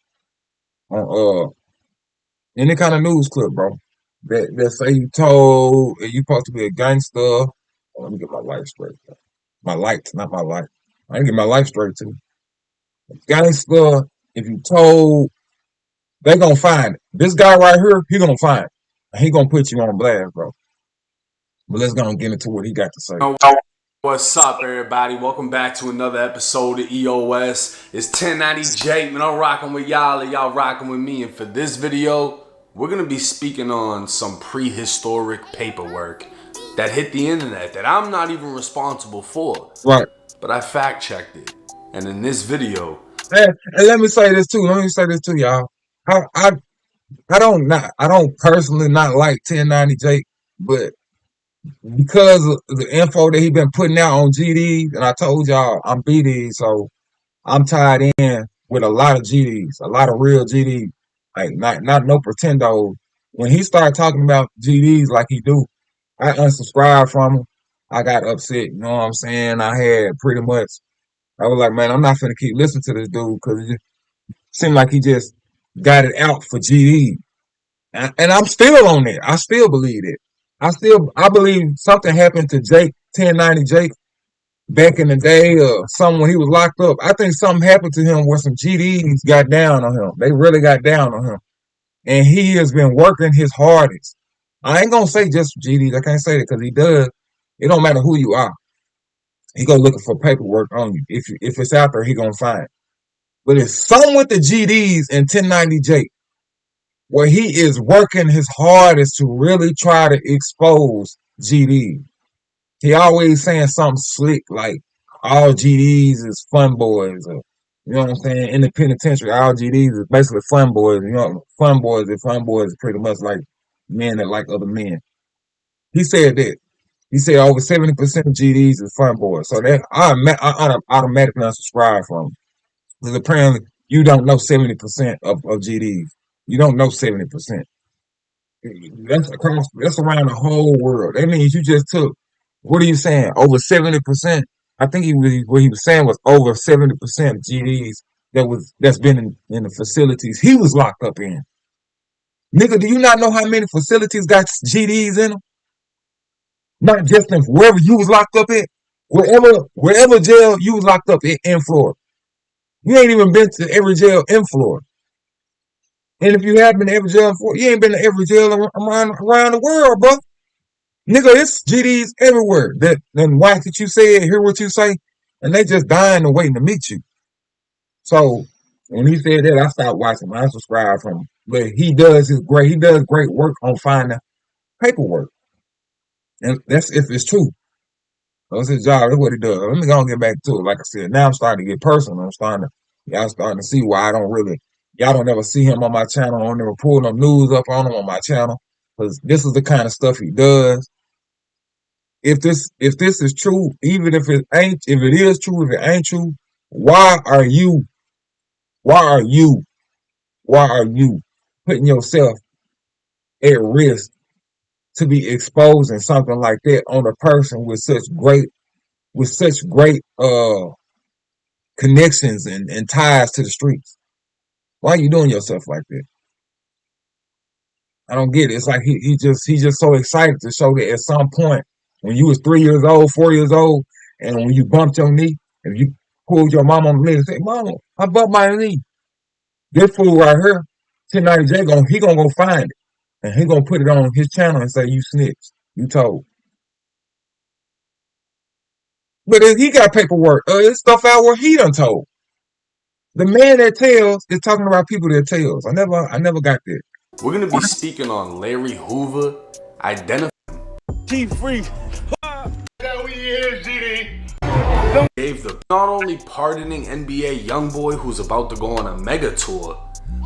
uh, any kind of news clip, bro, that say you told you supposed to be a gangster. Oh, let me get my life straight. My light, not my life. I didn't get my life straight too. Gangster, if you told, they gonna find it. This guy right here, he gonna find it. He gonna put you on blast, bro. But let's go and get into what he got to say. What's up, everybody? Welcome back to another episode of EOS. It's 1090 Jake, man. I'm rocking with y'all and y'all rocking with me. And for this video, we're going to be speaking on some prehistoric paperwork that hit the internet that I'm not even responsible for. Right. But I fact-checked it. And in this video... And let me say this too. Let me say this too, y'all. I don't personally not like 1090 Jake, but because of the info that he been putting out on GDs, and I told y'all I'm BD, so I'm tied in with a lot of GDs, a lot of real GDs, like not no pretendo. When he started talking about GDs like he do, I unsubscribed from him. I got upset, you know what I'm saying? I had pretty much, I was like, man, I'm not finna keep listening to this dude because it just seemed like he just got it out for GD. And I'm still on it. I still believe it. I believe something happened to Jake, 1090 Jake, back in the day, or something when he was locked up. I think something happened to him where some GDs got down on him. They really got down on him. And he has been working his hardest. I ain't gonna say just GDs. I can't say that because he does. It don't matter who you are. He go looking for paperwork on you. If it's out there, he gonna find it. But it's something with the GDs and 1090 Jake where he is working his hardest to really try to expose GD. He always saying something slick like all GDs is fun boys, or you know what I'm saying? In the penitentiary, all GDs is basically fun boys. You know, fun boys is pretty much like men that like other men. He said that. He said over 70% of GDs is fun boys. So that I automatically unsubscribe from him. Because apparently you don't know 70% of GDs. You don't know 70%. That's around the whole world. That means you just took, what are you saying? Over 70%. I think what he was saying was over 70% of GDs that's been in the facilities he was locked up in. Nigga, do you not know how many facilities got GDs in them? Not just in wherever you was locked up in. Wherever jail you was locked up in Florida. You ain't even been to every jail in Florida. And if you have been to every jail in Florida, you ain't been to every jail around the world, bro. Nigga, it's GDs everywhere. Then why did you say it? Hear what you say? and they just dying and waiting to meet you. So when he said that, I stopped watching. I subscribed from him. But he does great work on finding paperwork, and that's if it's true. That's his job. That's what he does. Let me go and get back to it. Like I said, now I'm starting to get personal. Y'all starting to see why I don't really, y'all don't ever see him on my channel. I don't never pull no news up on him on my channel because this is the kind of stuff he does. If this is true, even if it ain't, if it is true, if it ain't true, why are you, why are you, why are you putting yourself at risk to be exposing something like that on a person with such great connections and ties to the streets? Why are you doing yourself like that? I don't get it. It's like he's just so excited to show that at some point when you was 3 years old, 4 years old, and when you bumped your knee, if you pulled your mom on the leg and say, "Mama, I bumped my knee," this fool right here, 1090J, he gonna go find it and he gonna put it on his channel and say, "You snitched, you told." But if he got paperwork, it's stuff out where he done told. The man that tells is talking about people that tells. I never got that. We're gonna be speaking on Larry Hoover, T-Free. gave the not only pardoning NBA YoungBoy who's about to go on a mega tour,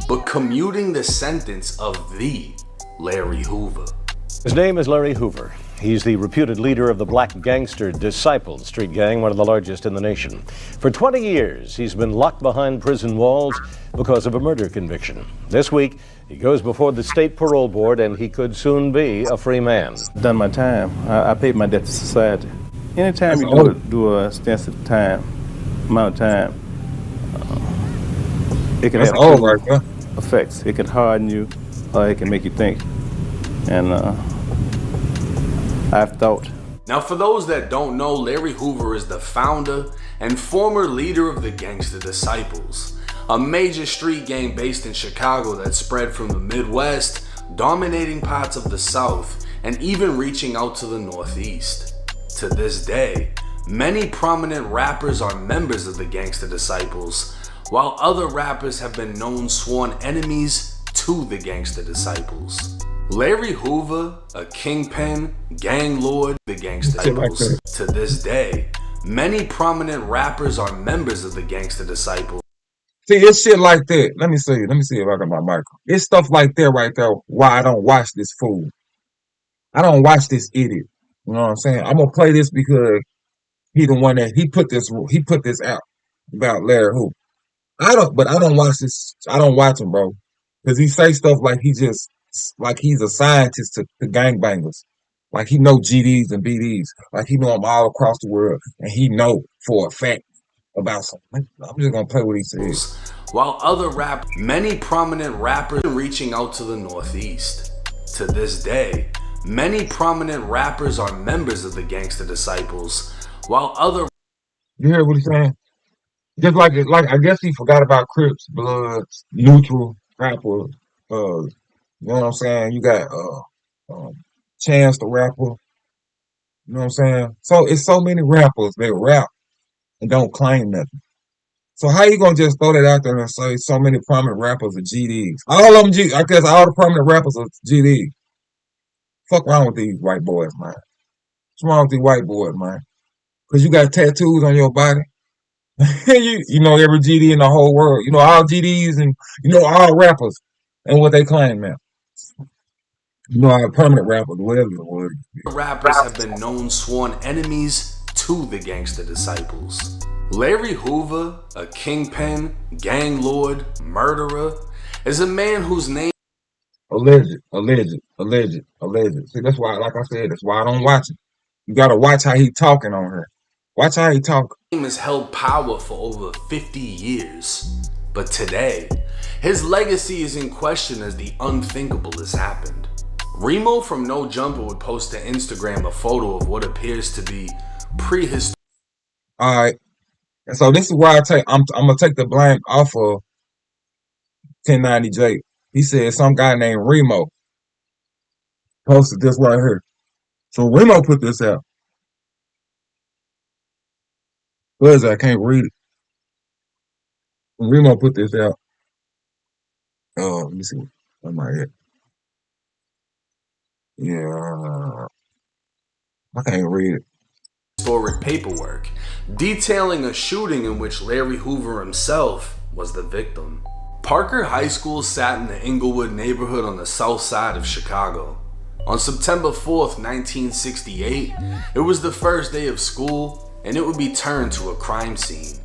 but commuting the sentence of the Larry Hoover. His name is Larry Hoover. He's the reputed leader of the black gangster Disciple street gang, one of the largest in the nation. For 20 years, he's been locked behind prison walls because of a murder conviction. This week, he goes before the state parole board, and he could soon be a free man. Done my time. I paid my debt to society. Anytime you do a extensive amount of time, it can have two effects. It can harden you, or it can make you think. And I've thought. Now, for those that don't know, Larry Hoover is the founder and former leader of the Gangsta Disciples, a major street gang based in Chicago that spread from the Midwest, dominating parts of the South, and even reaching out to the Northeast. To this day, many prominent rappers are members of the Gangsta Disciples, while other rappers have been known sworn enemies to the Gangsta Disciples. Larry Hoover, a kingpin, gang lord, the Gangsta Disciples. To this day, many prominent rappers are members of the Gangsta Disciples. See, it's shit like that. Let me see if I got my mic. It's stuff like that right there. Why I don't watch this fool. I don't watch this idiot. You know what I'm saying? I'm gonna play this because he the one that he put this out about Larry Hoover. I don't watch this. I don't watch him, bro, because he say stuff like like he's a scientist to gangbangers. Like he know GDs and BDs. Like he know them all across the world, and he know for a fact about something. I'm just gonna play what he says. While many prominent rappers are reaching out to the Northeast. To this day, many prominent rappers are members of the Gangsta Disciples, while other... You hear what he's saying? Just like I guess he forgot about Crips, Bloods, Neutral, Rapper. You know what I'm saying? You got Chance the Rapper. You know what I'm saying? So it's so many rappers that rap and don't claim nothing. So how you gonna just throw that out there and say so many prominent rappers are GDs? All of them, I guess all the prominent rappers are GDs. Fuck wrong with these white boys, man? What's wrong with these white boys, man? Because you got tattoos on your body. you know every GD in the whole world. You know all GDs and you know all rappers and what they claim now. You know all permanent rappers, whatever the word. Rappers have been known sworn enemies to the Gangsta Disciples. Larry Hoover, a kingpin, gang lord, murderer, is a man whose name... Alleged. See, that's why, like I said, that's why I don't watch it. You gotta watch how he talking on her. Watch how he talk. Has held power for over 50 years. But today, his legacy is in question as the unthinkable has happened. Remo from No Jumper would post to Instagram a photo of what appears to be prehistoric. Alright. And so this is why I'm gonna take the blame off of 1090J. He said some guy named Remo posted this right here. So Remo put this out. Plus, I can't read it. Remo put this out. Let me see. I might hit. Yeah, I can't read it. Historic paperwork detailing a shooting in which Larry Hoover himself was the victim. Parker High School sat in the Inglewood neighborhood on the south side of Chicago. On September 4th, 1968, it was the first day of school and it would be turned to a crime scene.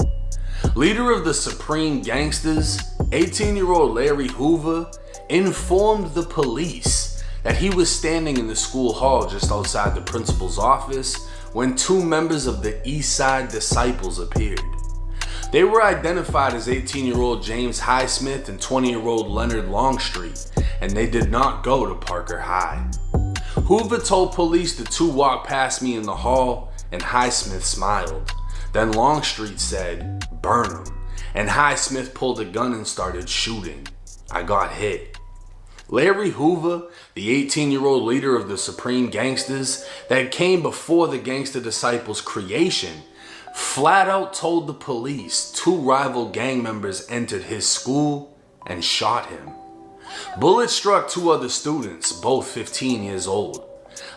Leader of the Supreme Gangsters, 18-year-old Larry Hoover informed the police that he was standing in the school hall just outside the principal's office when two members of the East Side Disciples appeared. They were identified as 18-year-old James Highsmith and 20-year-old Leonard Longstreet, and they did not go to Parker High. Hoover told police the two walked past me in the hall, and Highsmith smiled. Then Longstreet said, "Burn him," and Highsmith pulled a gun and started shooting. I got hit. Larry Hoover, the 18-year-old leader of the Supreme Gangsters that came before the Gangster Disciples' creation, flat out told the police two rival gang members entered his school and shot him. Bullets struck two other students, both 15 years old.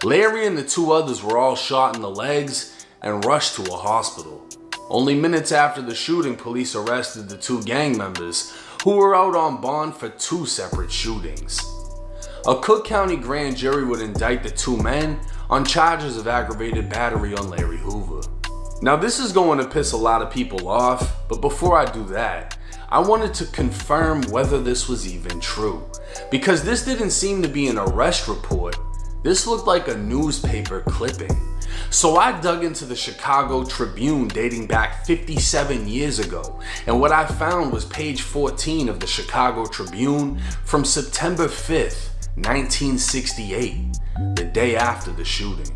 Larry and the two others were all shot in the legs and rushed to a hospital. Only minutes after the shooting, police arrested the two gang members who were out on bond for two separate shootings. A Cook County grand jury would indict the two men on charges of aggravated battery on Larry Hoover. Now this is going to piss a lot of people off, but before I do that, I wanted to confirm whether this was even true. Because this didn't seem to be an arrest report, this looked like a newspaper clipping. So I dug into the Chicago Tribune dating back 57 years ago, and what I found was page 14 of the Chicago Tribune from September 5th, 1968, the day after the shooting.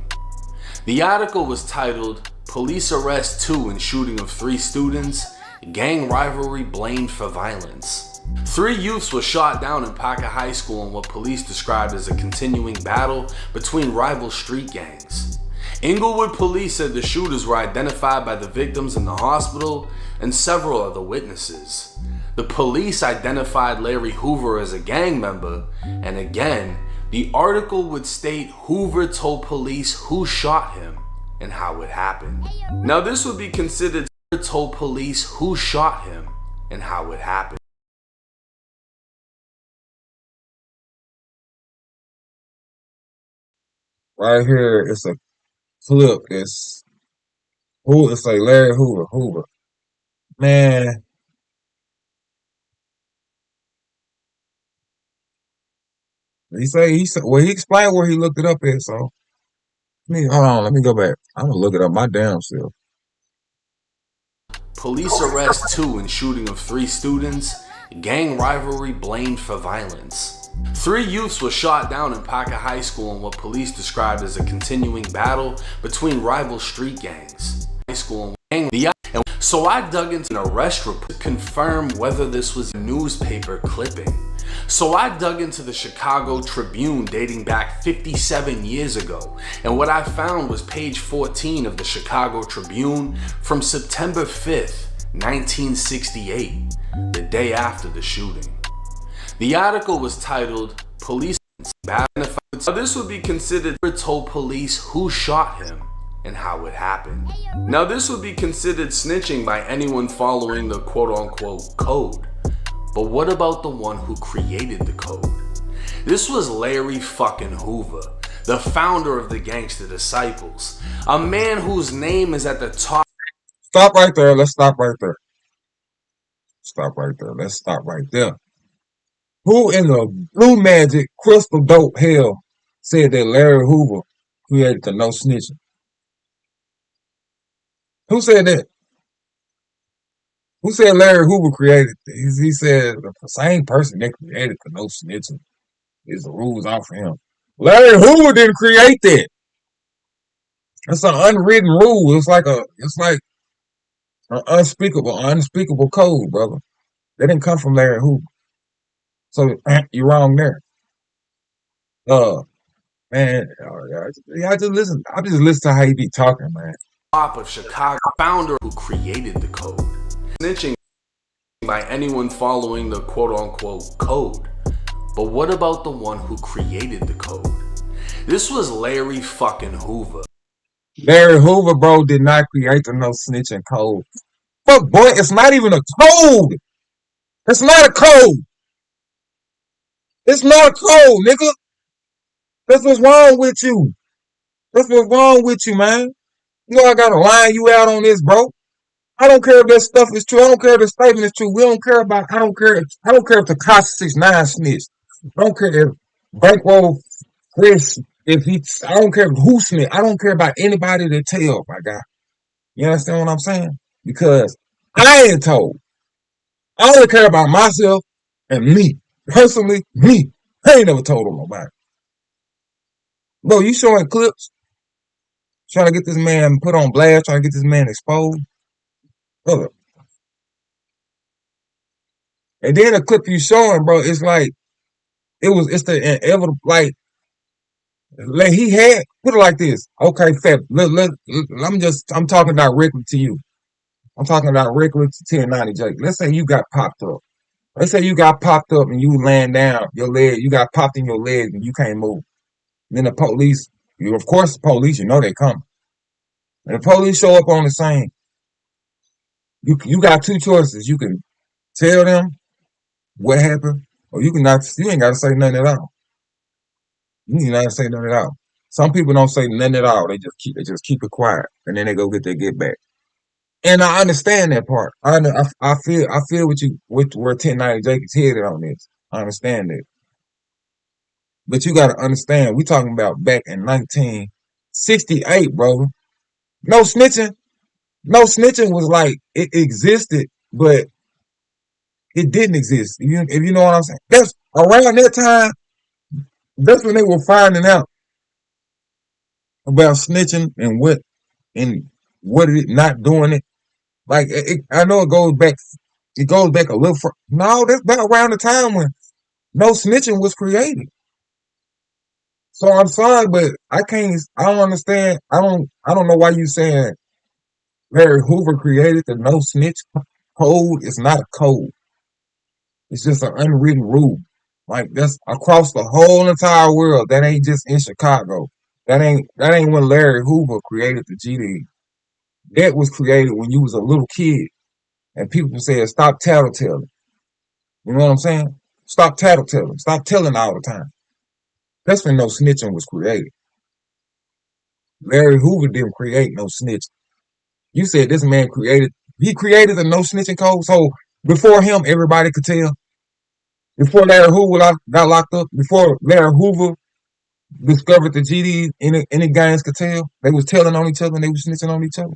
The article was titled, "Police Arrest Two in Shooting of Three Students, Gang Rivalry Blamed for Violence." Three youths were shot down in Parker High School in what police described as a continuing battle between rival street gangs. Inglewood police said the shooters were identified by the victims in the hospital and several other witnesses. The police identified Larry Hoover as a gang member, and again, the article would state Hoover told police who shot him and how it happened. Now this would be considered told police who shot him and how it happened. Right here, it's a clip. It's who? It's like Larry Hoover. Hoover, man. He said. Well, he explained where he looked it up at. So hold on. Let me go back. I'm gonna look it up my damn self. Police arrest two in shooting of three students, gang rivalry blamed for violence. Three youths were shot down in Parker High School in what police described as a continuing battle between rival street gangs. So I dug into an arrest report to confirm whether this was a newspaper clipping. So I dug into the Chicago Tribune dating back 57 years ago, and what I found was page 14 of the Chicago Tribune from September 5th, 1968, the day after the shooting. The article was titled, "Police Identified." So this would be considered told police who shot him and how it happened. Now this would be considered snitching by anyone following the quote-unquote code. But what about the one who created the code? This was Larry fucking Hoover, the founder of the Gangster Disciples, a man whose name is at the top. Stop right there. Let's stop right there. Stop right there. Let's stop right there. Who in the blue magic crystal dope hell said that Larry Hoover created the no snitching? Who said that? Who said Larry Hoover created it? He said the same person that created the no snitching is the rules out for him. Larry Hoover didn't create that. It's an unwritten rule. It's like an unspeakable code, brother. That didn't come from Larry Hoover. So you're wrong there. Man, I just listen to how he be talking, man. of Chicago, founder who created the code. Snitching by anyone following the quote-unquote code. But what about the one who created the code? This was Larry fucking Hoover. Larry Hoover, bro, did not create the no snitching code. Fuck, boy, it's not even a code. It's not a code. It's not a code, nigga. That's what's wrong with you. That's what's wrong with you, man. You know I gotta line you out on this, bro. I don't care if that stuff is true. I don't care if the statement is true. We don't care about. I don't care. I don't care if the Costa 69 snitch. I don't care if Bankroll Chris. If he. I don't care who snitch. I don't care about anybody that tell. My guy. You understand what I'm saying? Because I ain't told. I only care about myself and me. Personally, me. I ain't never told on nobody. Bro, you showing clips, trying to get this man put on blast, trying to get this man exposed. Brother. And then the clip you showing, bro, it's like, it's the inevitable, like he had, put it like this. Okay, Feb, I'm talking directly to you. I'm talking directly to 1090J. Let's say you got popped up. Let's say you got popped up and you laying down, your leg, you got popped in your leg and you can't move. Then the police, of course the police, you know they come. And the police show up on the scene. You got two choices. You can tell them what happened, or you ain't gotta say nothing at all. You ain't gotta say nothing at all. Some people don't say nothing at all. They just keep it quiet, and then they go get their get back. And I understand that part. I feel what you with where 1090 Jake is headed on this. I understand that. But you gotta understand, we talking about back in 1968, bro. No snitching. No snitching was like it existed, but it didn't exist. If you know what I'm saying. That's around that time. That's when they were finding out about snitching and what it not doing it. Like I know it goes back. It goes back a little. No, that's about around the time when no snitching was created. So I'm sorry, but I can't. I don't understand. I don't know why you saying Larry Hoover created the no snitch code. It's not a code. It's just an unwritten rule. Like that's across the whole entire world. That ain't just in Chicago. That ain't when Larry Hoover created the GD. That was created when you was a little kid and people said stop tattletelling. You know what I'm saying? Stop tattletelling. Stop telling all the time. That's when no snitching was created. Larry Hoover didn't create no snitching. You said this man he created the no snitching code. So before him, everybody could tell. Before Larry Hoover got locked up, before Larry Hoover discovered the GD, any gangs could tell. They was telling on each other and they was snitching on each other.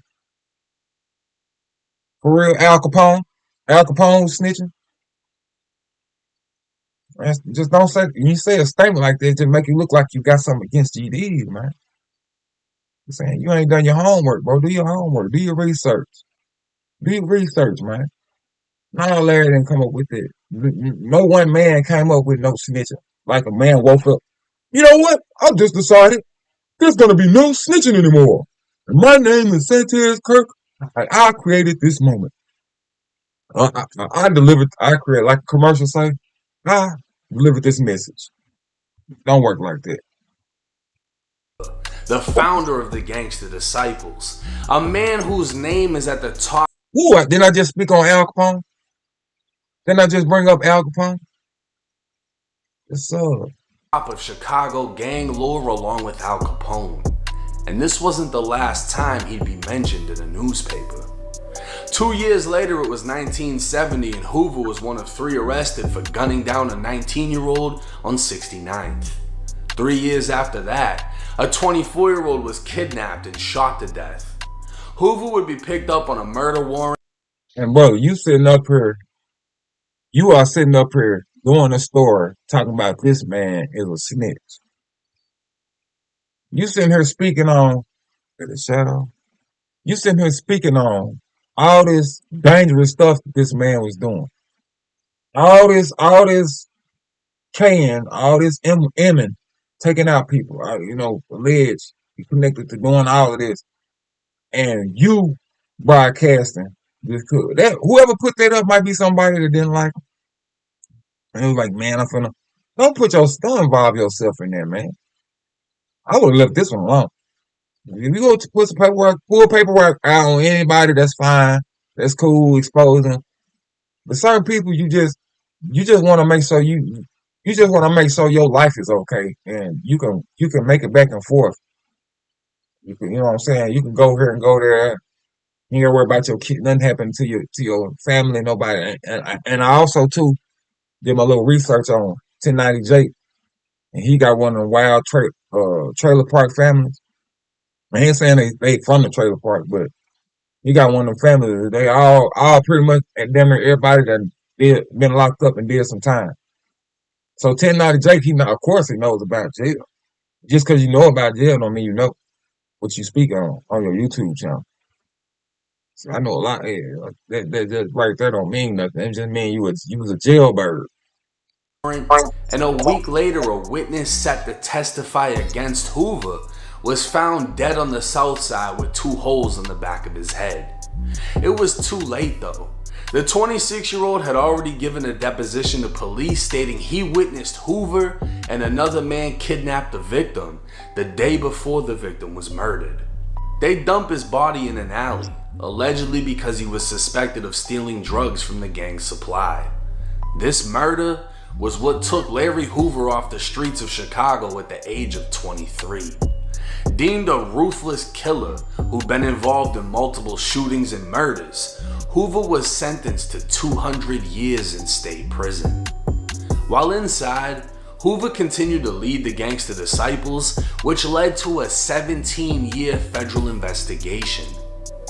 For real, Al Capone. Al Capone was snitching. Just don't say, you say a statement like that, just make you look like you got something against GDs, man. I'm saying you ain't done your homework, bro. Do your homework. Do your research. Do your research, man. Not all Larry didn't come up with it. No one man came up with no snitching. Like a man woke up. You know what? I just decided there's gonna be no snitching anymore. And my name is Sanchez Kirk. And I created this moment. I create like a commercial say, I delivered this message. Don't work like that. The founder of the Gangster Disciples. A man whose name is at the top. Ooh, didn't I just speak on Al Capone? Didn't I just bring up Al Capone? Yes, sir. Top of Chicago gang lore along with Al Capone. And this wasn't the last time he'd be mentioned in a newspaper. 2 years later, it was 1970, and Hoover was one of 3 arrested for gunning down a 19-year-old on 69th. 3 years after that, a 24-year-old was kidnapped and shot to death. Hoover would be picked up on a murder warrant. And brother, you are sitting up here doing a story talking about this man is a snitch. You sitting here speaking on the shadow. You sitting here speaking on all this dangerous stuff that this man was doing. All this K'ing, all this Ming, taking out people. Alleged connected to doing all of this. and you broadcasting this could that whoever put that up might be somebody that didn't like him. And it was like, man, I'm finna don't involve yourself in there, man. I would have left this one alone. If you go to put some paperwork, pull paperwork out on anybody, that's fine. That's cool, exposing. But certain people you just want to make sure you just want to make sure your life is okay and you can make it back and forth. You know what I'm saying? You can go here and go there. You ain't gotta worry about your kid, nothing happening to your family, nobody. And I also too did my little research on 1090 Jake, and he got one of the wild trailer park families. I ain't saying they from the trailer park, but he got one of them families. They all pretty much damn near everybody that been locked up and did some time. So 1090 Jake, of course he knows about jail. Just because you know about jail don't mean you know what you speak on your YouTube channel. So I know a lot. Yeah, that right there don't mean nothing. It just mean you was a jailbird. And a week later, a witness set to testify against Hoover was found dead on the south side with 2 holes in the back of his head. It was too late though. The 26-year-old had already given a deposition to police stating he witnessed Hoover and another man kidnap the victim the day before the victim was murdered. They dump his body in an alley, allegedly because he was suspected of stealing drugs from the gang's supply. This murder was what took Larry Hoover off the streets of Chicago at the age of 23. Deemed a ruthless killer who'd been involved in multiple shootings and murders, Hoover was sentenced to 200 years in state prison. While inside, Hoover continued to lead the gangster disciples, which led to a 17-year federal investigation.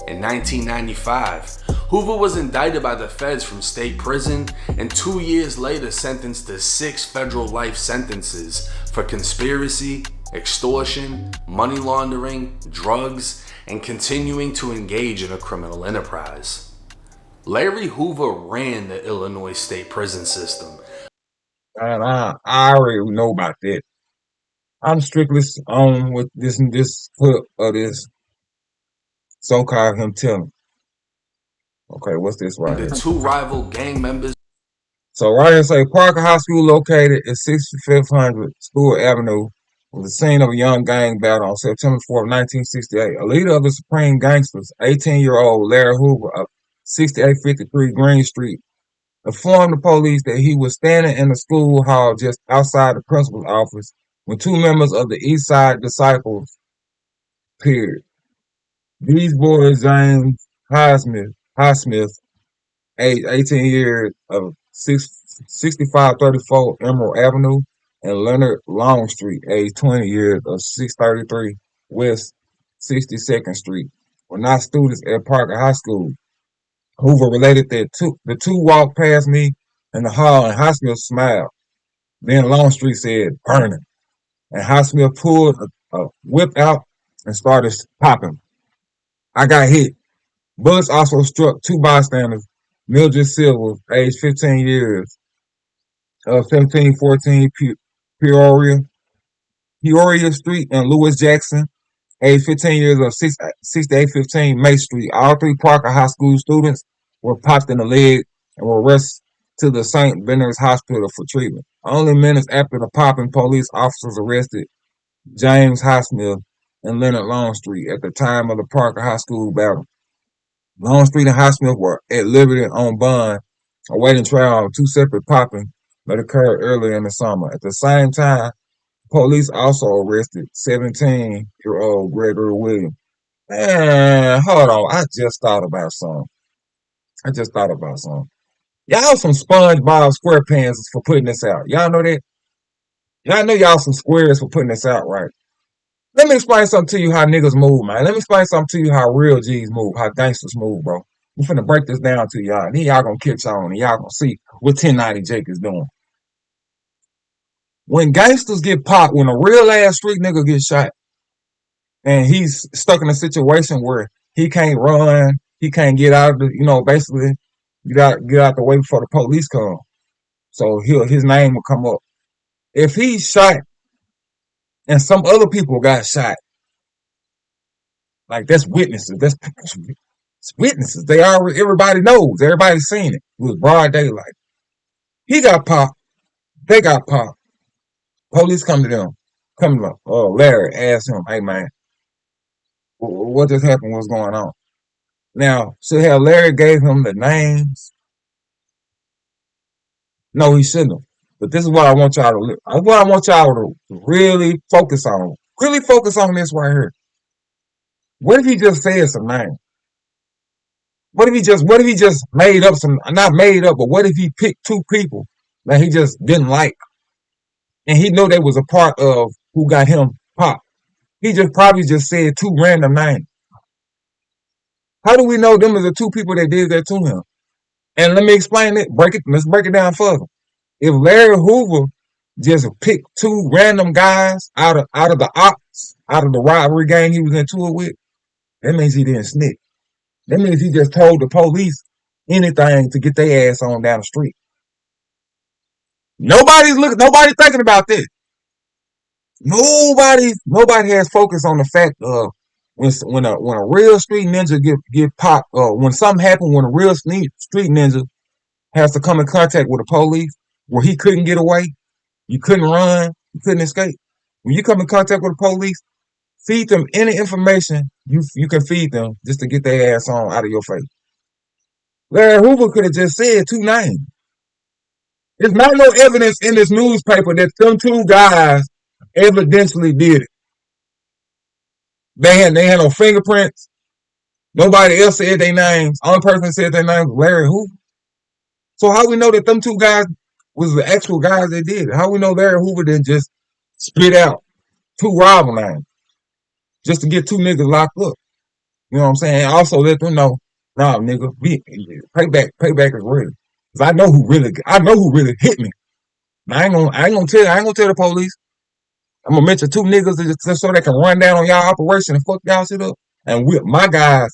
In 1995, Hoover was indicted by the feds from state prison and 2 years later sentenced to 6 federal life sentences for conspiracy, extortion, money laundering, drugs, and continuing to engage in a criminal enterprise. Larry Hoover ran the Illinois state prison system. And I already know about that. I'm strictly on with this clip of this so-called him telling. Okay, what's this right here? The 2 rival gang members. So right here say Parker High School located at 6500 Stewart Avenue was the scene of a young gang battle on September 4th, 1968. A leader of the Supreme Gangsters, 18-year-old Larry Hoover of 6853 Green Street, informed the police that he was standing in the school hall just outside the principal's office when 2 members of the East Side Disciples appeared. These boys, James Highsmith, age 18 years, of 6534 Emerald Avenue, and Leonard Longstreet, age 20 years, of 633 West 62nd Street, were not students at Parker High School. Hoover related that the two walked past me in the hall, and Highsmith smiled. Then Longstreet said, "Burning," and Highsmith pulled a whip out and started popping. I got hit. Bullets also struck 2 bystanders, Mildred Silver, age 15 years, of 1714 Peoria Street, and Lewis Jackson, age 15 years, of 6815 May Street. All 3 Parker High School students were popped in the leg and were rushed to the St. Bernard's Hospital for treatment. Only minutes after the popping, police officers arrested James Highsmith and Leonard Longstreet at the time of the Parker High School battle. Longstreet and Highsmith were at liberty on bond, awaiting trial on 2 separate poppings that occurred earlier in the summer. At the same time, police also arrested 17-year-old Gregory Williams. Man, hold on. I just thought about something. Y'all some SpongeBob SquarePants for putting this out. Y'all know that? Y'all know y'all some squares for putting this out, right? Let me explain something to you how niggas move, man. Let me explain something to you how real G's move, how gangsters move, bro. I'm finna break this down to y'all. And then y'all gonna catch on and y'all gonna see what 1090 Jake is doing. When gangsters get popped, when a real ass street nigga gets shot, and he's stuck in a situation where he can't run, he can't get out of the, basically get out the way before the police come. So his name will come up. If he's shot and some other people got shot, Like that's witnesses. That's witnesses. Everybody knows. Everybody's seen it. It was broad daylight. He got popped. They got popped. Police come to them. Come to them. Oh, Larry asked him, "Hey man, what just happened? What's going on?" Now, should have Larry gave him the names? No, he shouldn't have. But this is what I want y'all to look. What I want y'all to really focus on. Really focus on this right here. What if he just said some names? What if he just made up some, not made up, but what if he picked two people that he just didn't like and he knew they was a part of who got him popped? He just probably just said two random names. How do we know them are the two people that did that to him? And let me explain it. Let's break it down further. If Larry Hoover just picked two random guys out of the ops, out of the robbery gang he was into it with, that means he didn't snitch. That means he just told the police anything to get their ass on down the street. Nobody's thinking about this. Nobody has focused on the fact of when a real street ninja get popped, when something happened when a real street ninja has to come in contact with the police where he couldn't get away, you couldn't run, you couldn't escape. When you come in contact with the police, feed them any information you can feed them just to get their ass on out of your face. Larry Hoover could have just said two names. There's not no evidence in this newspaper that them two guys evidently did it. They had no fingerprints. Nobody else said their names. Only person that said their name was Larry Hoover. So how we know that them two guys was the actual guys that did it? How we know Larry Hoover didn't just spit out two rival names just to get two niggas locked up? You know what I'm saying? And also let them know, nah, nigga, payback is real. Cause I know who really hit me. I ain't gonna tell the police. I'm gonna mention two niggas just so they can run down on y'all operation and fuck y'all shit up. And my guys,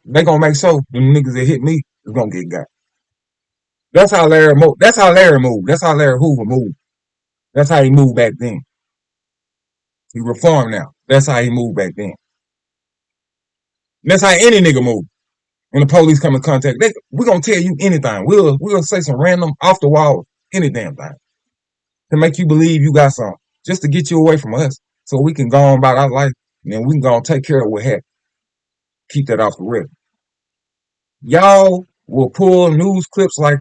they gonna make sure the niggas that hit me is gonna get got. That's how Larry moved. That's how Larry moved. That's how Larry Hoover moved. That's how he moved back then. He reformed now. That's how he moved back then. That's how any nigga move. When the police come in contact, we're gonna tell you anything. We'll say some random off the wall, any damn thing to make you believe you got something, just to get you away from us, so we can go on about our life and then we can go and take care of what happened. Keep that off the record. Y'all will pull news clips like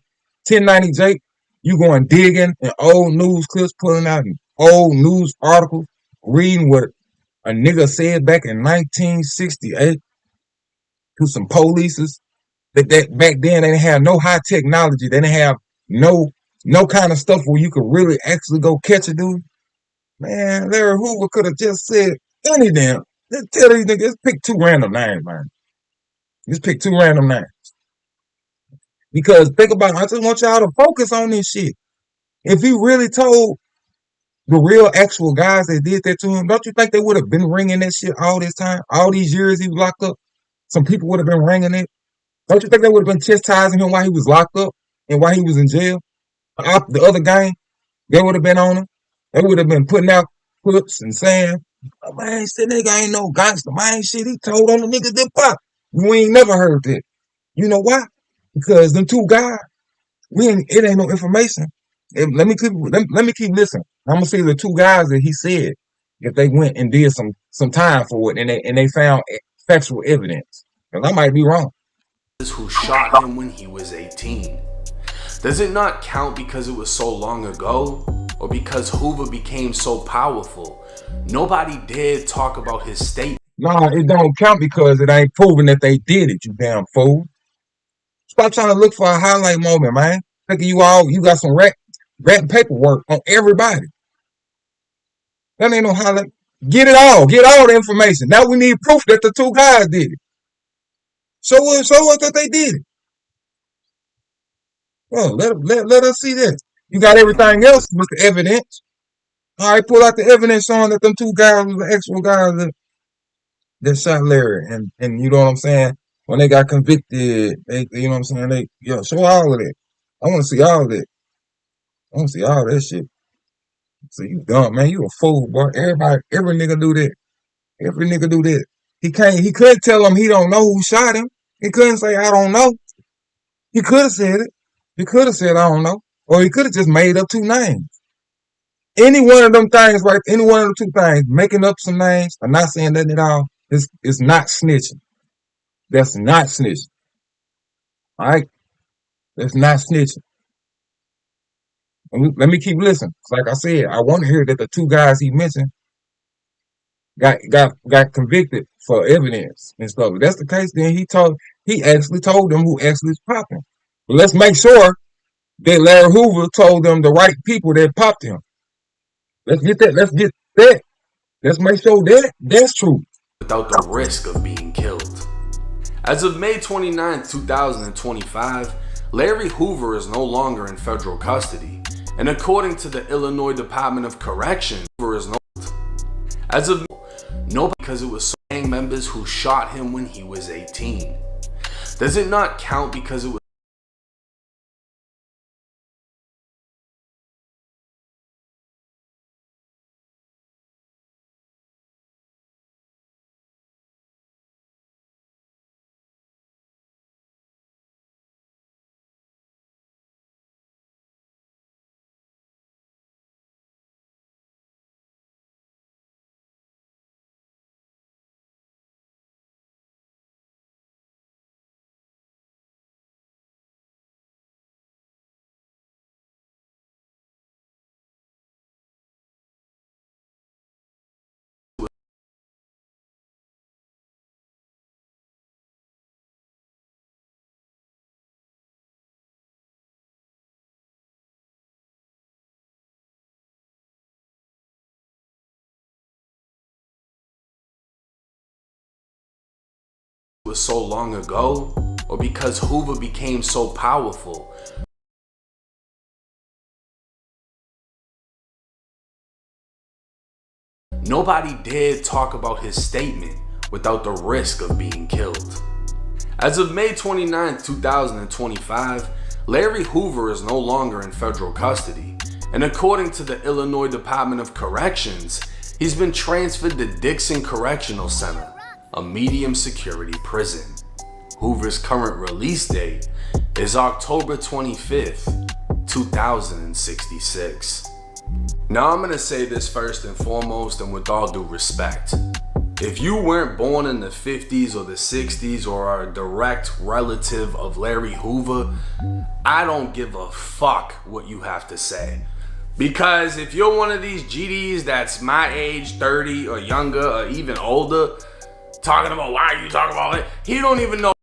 1090 Jake. You going digging in old news clips, pulling out old news articles, reading what a nigga said back in 1968 to some polices. That back then they didn't have no high technology. They didn't have no kind of stuff where you could really actually go catch a dude. Man, Larry Hoover could have just said any damn. Just tell these niggas, just pick two random names, man. Just pick two random names. Because think about it, I just want y'all to focus on this shit. If he really told the real actual guys that did that to him, don't you think they would have been ringing that shit all this time? All these years he was locked up? Some people would have been ringing it. Don't you think they would have been chastising him while he was locked up and while he was in jail? The other gang, they would have been on him. They would have been putting out clips and saying, oh, man, this nigga ain't no gangster, man. Shit, he told on the niggas that pop. We ain't never heard that. You know why? Because them two guys, it ain't no information. Let me keep listening. I'm gonna see the two guys that he said if they went and did some time for it and they found factual evidence. Because I might be wrong. Who shot him when he was 18. Does it not count because it was so long ago, or because Hoover became so powerful? Nobody dared talk about his state. Nah, it don't count because it ain't proven that they did it, you damn fool. Stop trying to look for a highlight moment, man. Thinking you got some rat paperwork on everybody. That ain't no highlight. Get it all. Get all the information. Now we need proof that the two guys did it. Show us that they did it. Well, let us see that. You got everything else with the evidence. All right, pull out the evidence showing that them two guys were the actual guys that shot Larry. And you know what I'm saying? When they got convicted, you know what I'm saying? Show all of that. I want to see all of that. I want to see all that shit. So you dumb, man. You a fool, boy. Every nigga do that. Every nigga do that. He couldn't tell him he don't know who shot him. He couldn't say, I don't know. He could have said it. He could have said, I don't know. Or he could have just made up two names. Any one of them things, right? Any one of the two things, making up some names or not saying nothing at all, is not snitching. That's not snitching. All right? That's not snitching. Let me keep listening. Like I said, I want to hear that the two guys he mentioned got convicted for evidence and stuff. If that's the case, then he actually told them who actually is popping. But let's make sure that Larry Hoover told them the right people that popped him. Let's get that. Let's get that. Let's make sure that that's true. Without the risk of being killed. As of May 29, 2025, Larry Hoover is no longer in federal custody, and according to the Illinois Department of Corrections, Hoover is as of nobody, because it was gang members who shot him when he was 18. Does it not count because it was so long ago, or because Hoover became so powerful? Nobody dared talk about his statement without the risk of being killed. As of May 29, 2025, Larry Hoover is no longer in federal custody, and according to the Illinois Department of Corrections, he's been transferred to Dixon Correctional Center, a medium security prison. Hoover's current release date is October 25th, 2066. Now I'm gonna say this first and foremost, and with all due respect. If you weren't born in the 50s or the 60s or are a direct relative of Larry Hoover, I don't give a fuck what you have to say. Because if you're one of these GDs that's my age, 30 or younger or even older, talking about why are you talking about it, he don't even know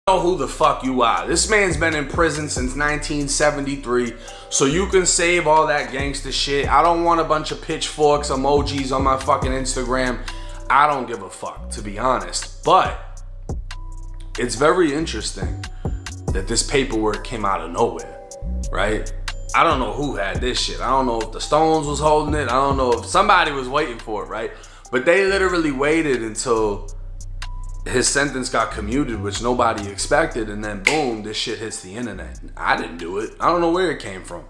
Know who the fuck you are. This man's been in prison since 1973, so you can save all that gangster shit. I don't want a bunch of pitchforks emojis on my fucking Instagram. I don't give a fuck, to be honest. But it's very interesting that this paperwork came out of nowhere, right? I don't know who had this shit. I don't know if the Stones was holding it. I don't know if somebody was waiting for it, right? But they literally waited until his sentence got commuted, which nobody expected, and then boom, this shit hits the internet. I didn't do it. I don't know where it came from.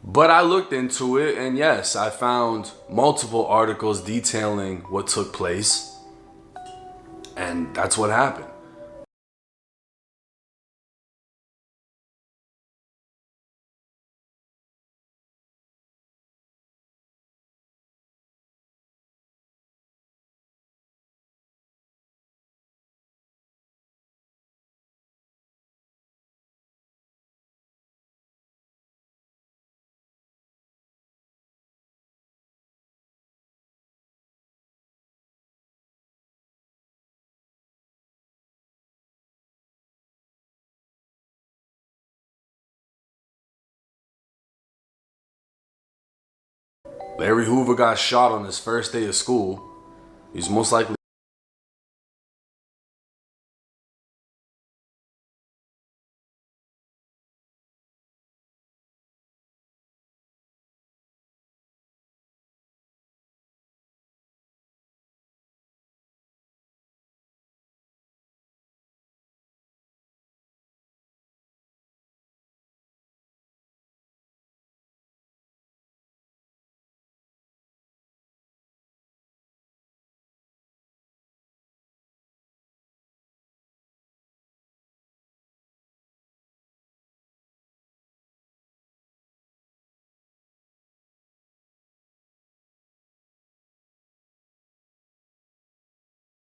But I looked into it, and yes, I found multiple articles detailing what took place, and that's what happened. Larry Hoover got shot on his first day of school. He's most likely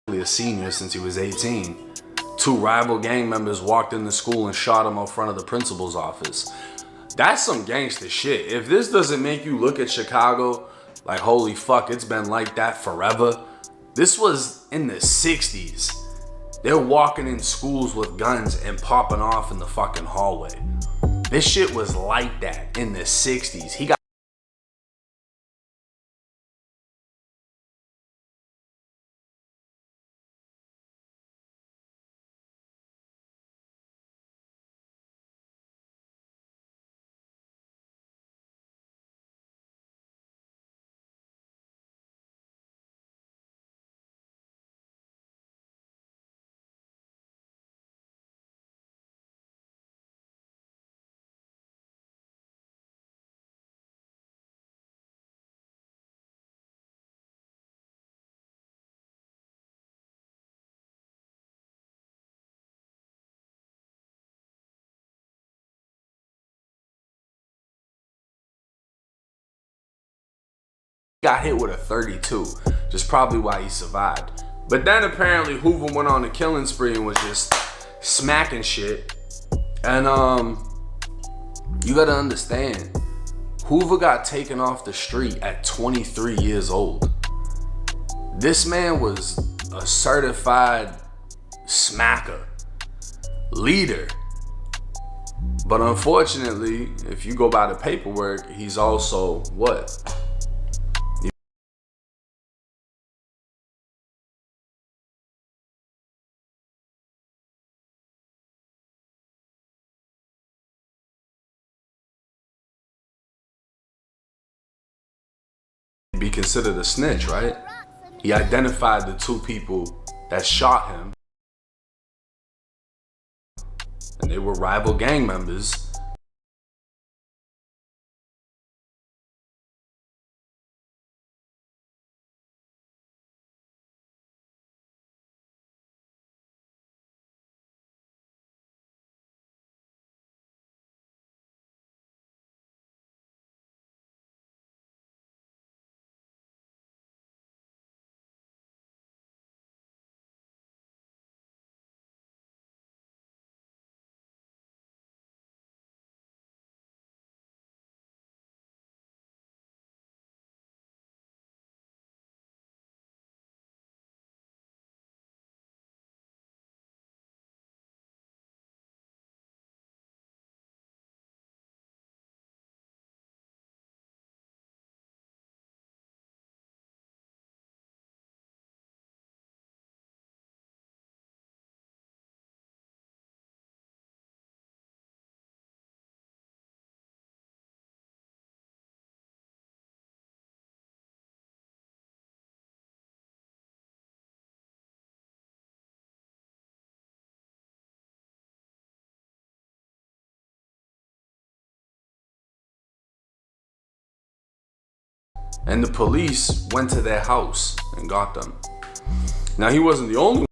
a senior since he was 18. Two rival gang members walked into school and shot him out front of the principal's office. That's some gangster shit. If this doesn't make you look at Chicago like, holy fuck, it's been like that forever. This was in the 60s. They're walking in schools with guns and popping off in the fucking hallway. This shit was like that in the 60s. He got hit with a 32, just probably why he survived. But then apparently Hoover went on a killing spree and was just smacking shit. And you gotta understand, Hoover got taken off the street at 23 years old. This man was a certified smacker, leader. But unfortunately, if you go by the paperwork, he's also what? Be considered a snitch, right? He identified the two people that shot him, and they were rival gang members. and the police went to their house and got them. Now, he wasn't the only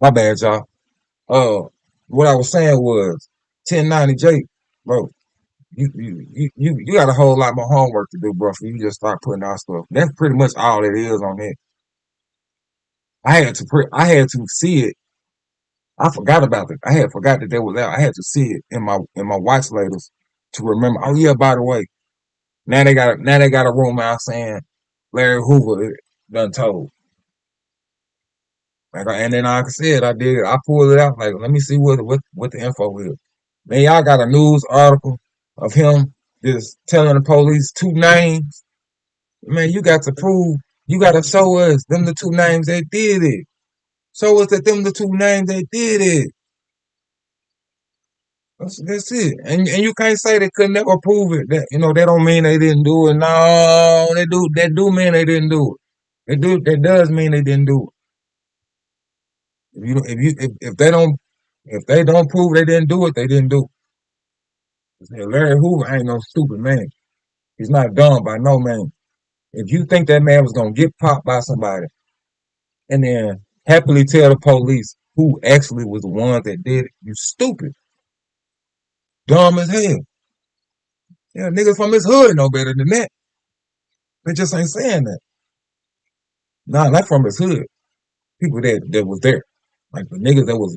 My bad, y'all. What I was saying was 1090J, bro. You got a whole lot more homework to do, bro. For you just start putting out stuff. That's pretty much all it is on it. I had to see it. I forgot about it. I had forgot that they was out. I had to see it in my watch laters to remember. Oh yeah, by the way, now they got a rumor out saying Larry Hoover done told. And then like I said, I pulled it out. Like, let me see what the info is. Man, y'all got a news article of him just telling the police two names. Man, you got to prove. You got to show us them the two names that did it. Show us that them the two names that did it. That's it. And you can't say they could never prove it. That don't mean they didn't do it. No, they do. That do mean they didn't do it. That does mean they didn't do it. If they don't prove they didn't do it, they didn't do it. Larry Hoover ain't no stupid man. He's not dumb by no man. If you think that man was gonna get popped by somebody and then happily tell the police who actually was the one that did it, you stupid. Dumb as hell. Yeah, niggas from his hood know better than that. They just ain't saying that. Nah, not from his hood. People that was there. Like the niggas that was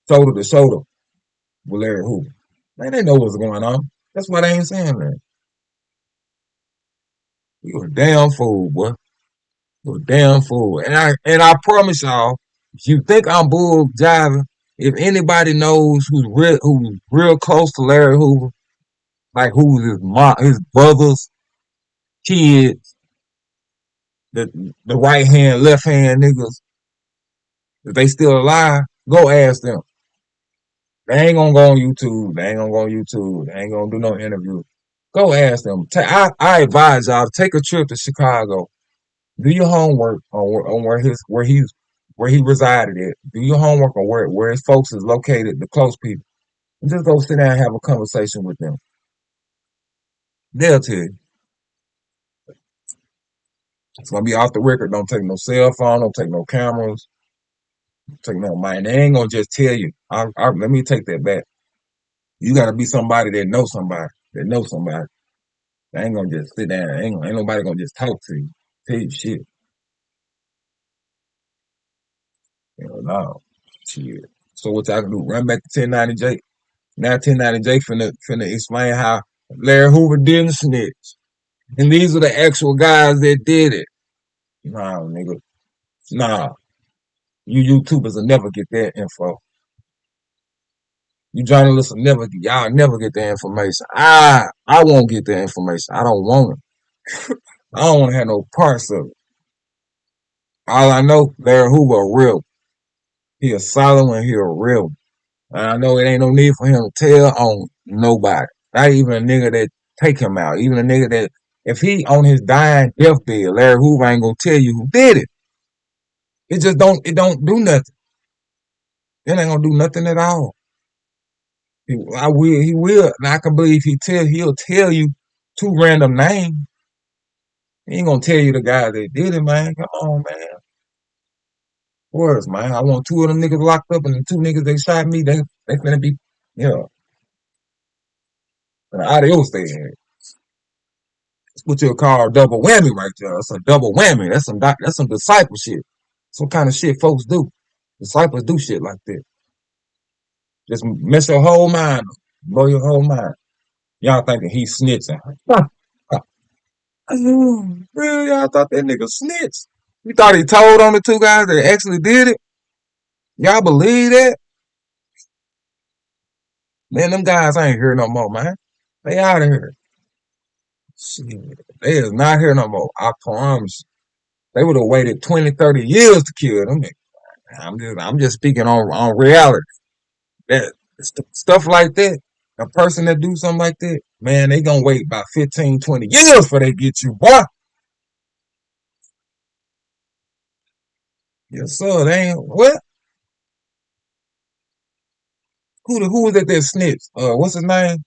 shoulder to shoulder with Larry Hoover. Man, they know what's going on. That's why they ain't saying that. You a damn fool, boy. You a damn fool. And I promise y'all, if you think I'm bull jiving, if anybody knows who's real close to Larry Hoover, like who's his mom, his brothers, kids, the right hand, left hand niggas, if they still alive, go ask them. They ain't gonna go on YouTube. They ain't gonna go on YouTube. They ain't gonna do no interview. Go ask them. I advise y'all take a trip to Chicago. Do your homework on where he resided at. Do your homework on where his folks is located, the close people. And just go sit down and have a conversation with them. They'll tell you. It's gonna be off the record. Don't take no cell phone. Don't take no cameras. Don't take no mind. They ain't gonna just tell you. Let me take that back. You gotta be somebody that knows somebody. That knows somebody. They ain't gonna just sit down. Ain't nobody gonna just talk to you. Tell you shit. No. Shit. So what y'all can do? Run back to 1090J. Now 1090J finna explain how Larry Hoover didn't snitch. And these are the actual guys that did it. Nah, nigga. Nah. You YouTubers will never get that info. You journalists will y'all never get that information. I won't get that information. I don't want it. I don't want to have no parts of it. All I know, Larry Hoover a real. He a solid one. He a real. And I know it ain't no need for him to tell on nobody. Not even a nigga that take him out. Even a nigga that, if he on his dying deathbed, Larry Hoover ain't gonna tell you who did it. It don't do nothing. It ain't gonna do nothing at all. He will. And I can believe he'll tell you two random names. He ain't gonna tell you the guy that did it, man. Come on, man. Words, man. I want two of them niggas locked up and the two niggas that shot me, they finna be, adios they had. That's what you'll call a double whammy right there. That's a double whammy. That's some discipleship. Some kind of shit folks do. Disciples do shit like that. Just mess your whole mind up. Blow your whole mind. Y'all thinking he's snitching. Really? Y'all thought that nigga snitched? You thought he told on the two guys that actually did it? Y'all believe that? Man, them guys ain't here no more, man. They out of here. Shit. They is not here no more. I promise. They would have waited 20, 30 years to kill them. I'm just speaking on reality. That stuff like that, a person that do something like that, man, they gonna wait about 15, 20 years before they get you, boy. Yes, sir. They ain't what? Who was that snitch? What's his name?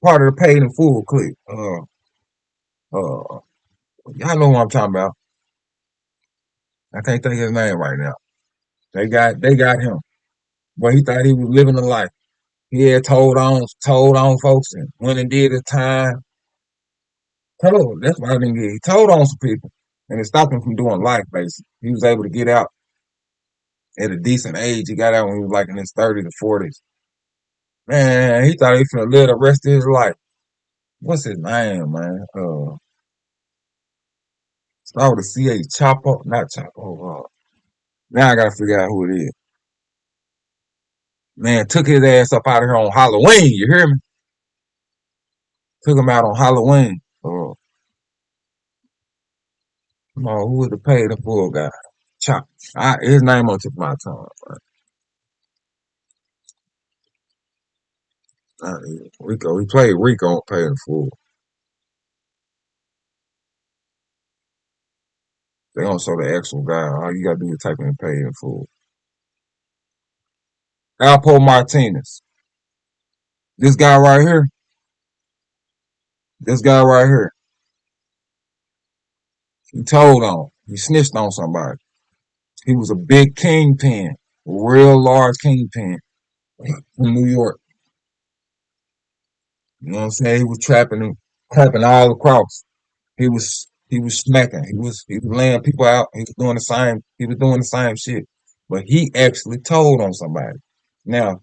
Part of the paid in full clip. Y'all know what I'm talking about. I can't think of his name right now. They got him. But he thought he was living a life. He had told on folks and went and did his time. That's why I didn't get. He told on some people, and it stopped him from doing life. Basically, he was able to get out at a decent age. He got out when he was like in his 30s or 40s. Man, he thought he was gonna live the rest of his life. What's his name, man? Start with a CH. Chapo, not Chapo. Now I gotta figure out who it is. Man, took his ass up out of here on Halloween. You hear me? Took him out on Halloween. Come on, who was the paid the full guy? Chop. His name on tip of my tongue. Rico. We played Rico on Pay in Full. They don't show the actual guy. All you gotta do is type in Pay in Full. Alpo Martinez. This guy right here. This guy right here. He told on. He snitched on somebody. He was a big kingpin. A real large kingpin from New York. You know what I'm saying? He was trapping all across. He was smacking. He was laying people out. He was doing the same shit. But he actually told on somebody. Now,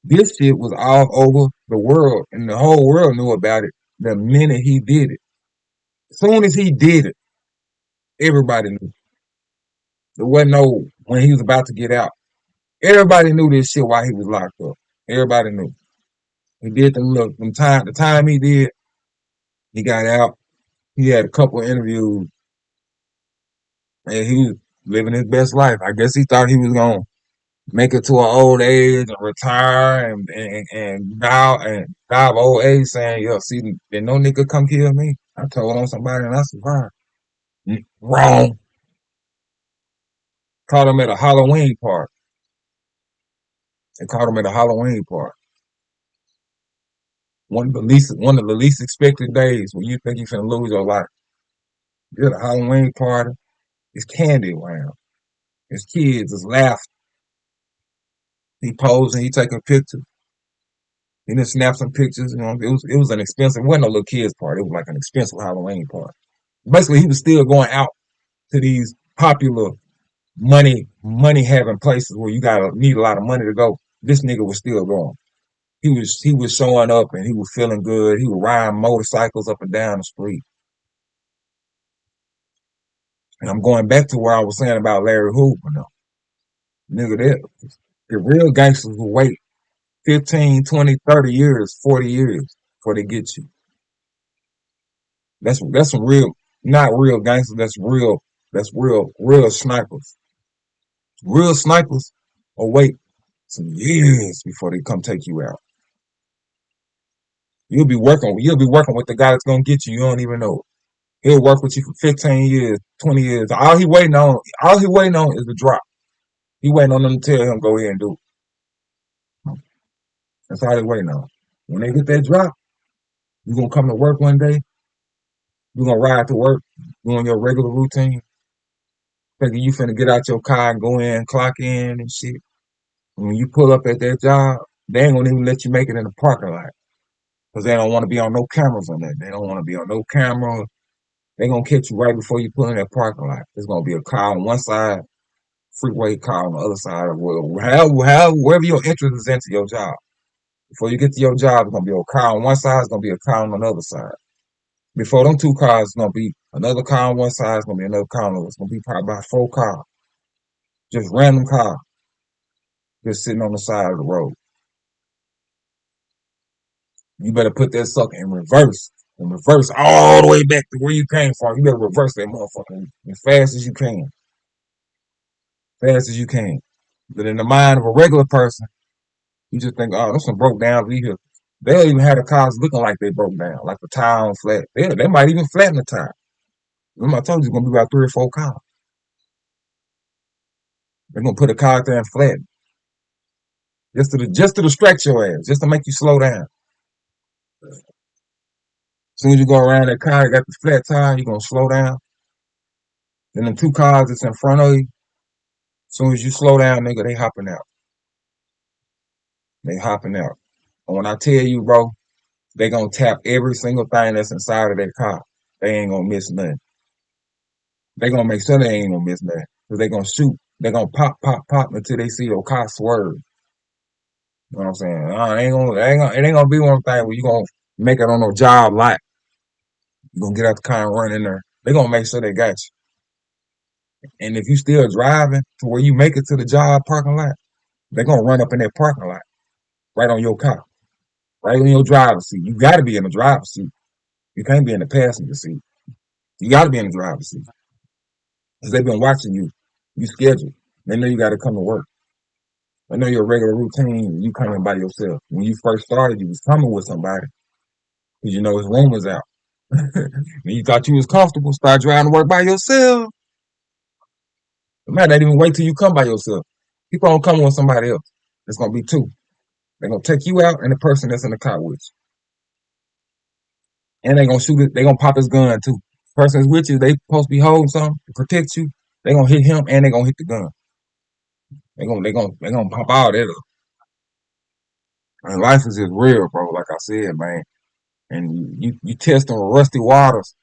this shit was all over the world, and the whole world knew about it the minute he did it. As soon as he did it, everybody knew. There wasn't no when he was about to get out. Everybody knew this shit while he was locked up. Everybody knew. He did the time he did, he got out. He had a couple of interviews, and he was living his best life. I guess he thought he was gonna make it to an old age and retire and die of old age saying, yo, see, did no nigga come kill me? I told on somebody and I survived. Wrong. Caught him at a Halloween party. They caught him at a Halloween party. One of the least expected days when you think you're gonna lose your life. You're at a Halloween party. It's candy around. His kids is laughing. He posing, he taking pictures. He done snapped some pictures. You know, it was an expensive. It wasn't a little kids party. It was like an expensive Halloween party. Basically, he was still going out to these popular money having places where you gotta need a lot of money to go. This nigga was still going. He was showing up and he was feeling good. He was riding motorcycles up and down the street. And I'm going back to where I was saying about Larry Hoover. Now, nigga, the real gangsters will wait 15, 20, 30 years, 40 years before they get you. That's some real, not real gangsters. Real snipers. Real snipers will wait some years before they come take you out. You'll be working with the guy that's gonna get you. You don't even know it. He'll work with you for 15 years, 20 years. All he waiting on is the drop. He waiting on them to tell him go ahead and do it. That's all they waiting on. When they get that drop, you're gonna come to work one day. You're gonna ride to work, doing your regular routine. Thinking you finna get out your car and go in, clock in and shit. And when you pull up at that job, they ain't gonna even let you make it in the parking lot. Because they don't want to be on no cameras on that. They don't want to be on no camera. They gonna catch you right before you pull in that parking lot. There's gonna be a car on one side, freeway car on the other side of wherever your entrance is into your job. Before you get to your job, it's gonna be a car on one side, it's gonna be a car on another side. Before them two cars, it's gonna be another car on one side, it's gonna be another car on the other. It's gonna be probably about 4 cars. Just random cars. Just sitting on the side of the road. You better put that sucker in reverse. And reverse all the way back to where you came from. You better reverse that motherfucker as fast as you can. Fast as you can. But in the mind of a regular person, you just think, oh, that's some broke down vehicle. They'll even have the cars looking like they broke down, like the tire on flat. They might even flatten the tire. Remember, I told you it's gonna be about 3 or 4 cars. They're gonna put a car out there and flatten. Just to distract your ass, just to make you slow down. As soon as you go around that car, you got the flat tire, you're gonna slow down. Then the 2 cars that's in front of you, Soon as you slow down, nigga, they hopping out. They hopping out. And when I tell you, bro, they gonna tap every single thing that's inside of their car. They ain't gonna miss nothing. They gonna make sure they ain't gonna miss nothing. Cause they gonna shoot. They gonna pop, pop, pop until they see your car swerve. You know what I'm saying? It ain't gonna be one thing where you gonna make it on no job lot. You gonna get out the car and run in there. They gonna make sure they got you. And if you still driving to where you make it to the job parking lot, they gonna run up in that parking lot, right on your car, right in your driver's seat. You gotta be in the driver's seat. You can't be in the passenger seat. You gotta be in the driver's seat. Because they've been watching you. You scheduled. They know you gotta come to work. They know your regular routine. You coming by yourself. When you first started, you was coming with somebody. Because you know his room was out. When you thought you was comfortable, start driving to work by yourself. You might not even wait till you come by yourself. Keep on coming with somebody else. It's gonna be two. They're gonna take you out and the person that's in the car with you. And they gonna shoot it, they gonna pop his gun too. The person that's with you, they supposed to be holding something to protect you. They gonna hit him and they gonna hit the gun. They gonna pop all that up. And life is just real, bro, like I said, man. And you testing with rusty waters.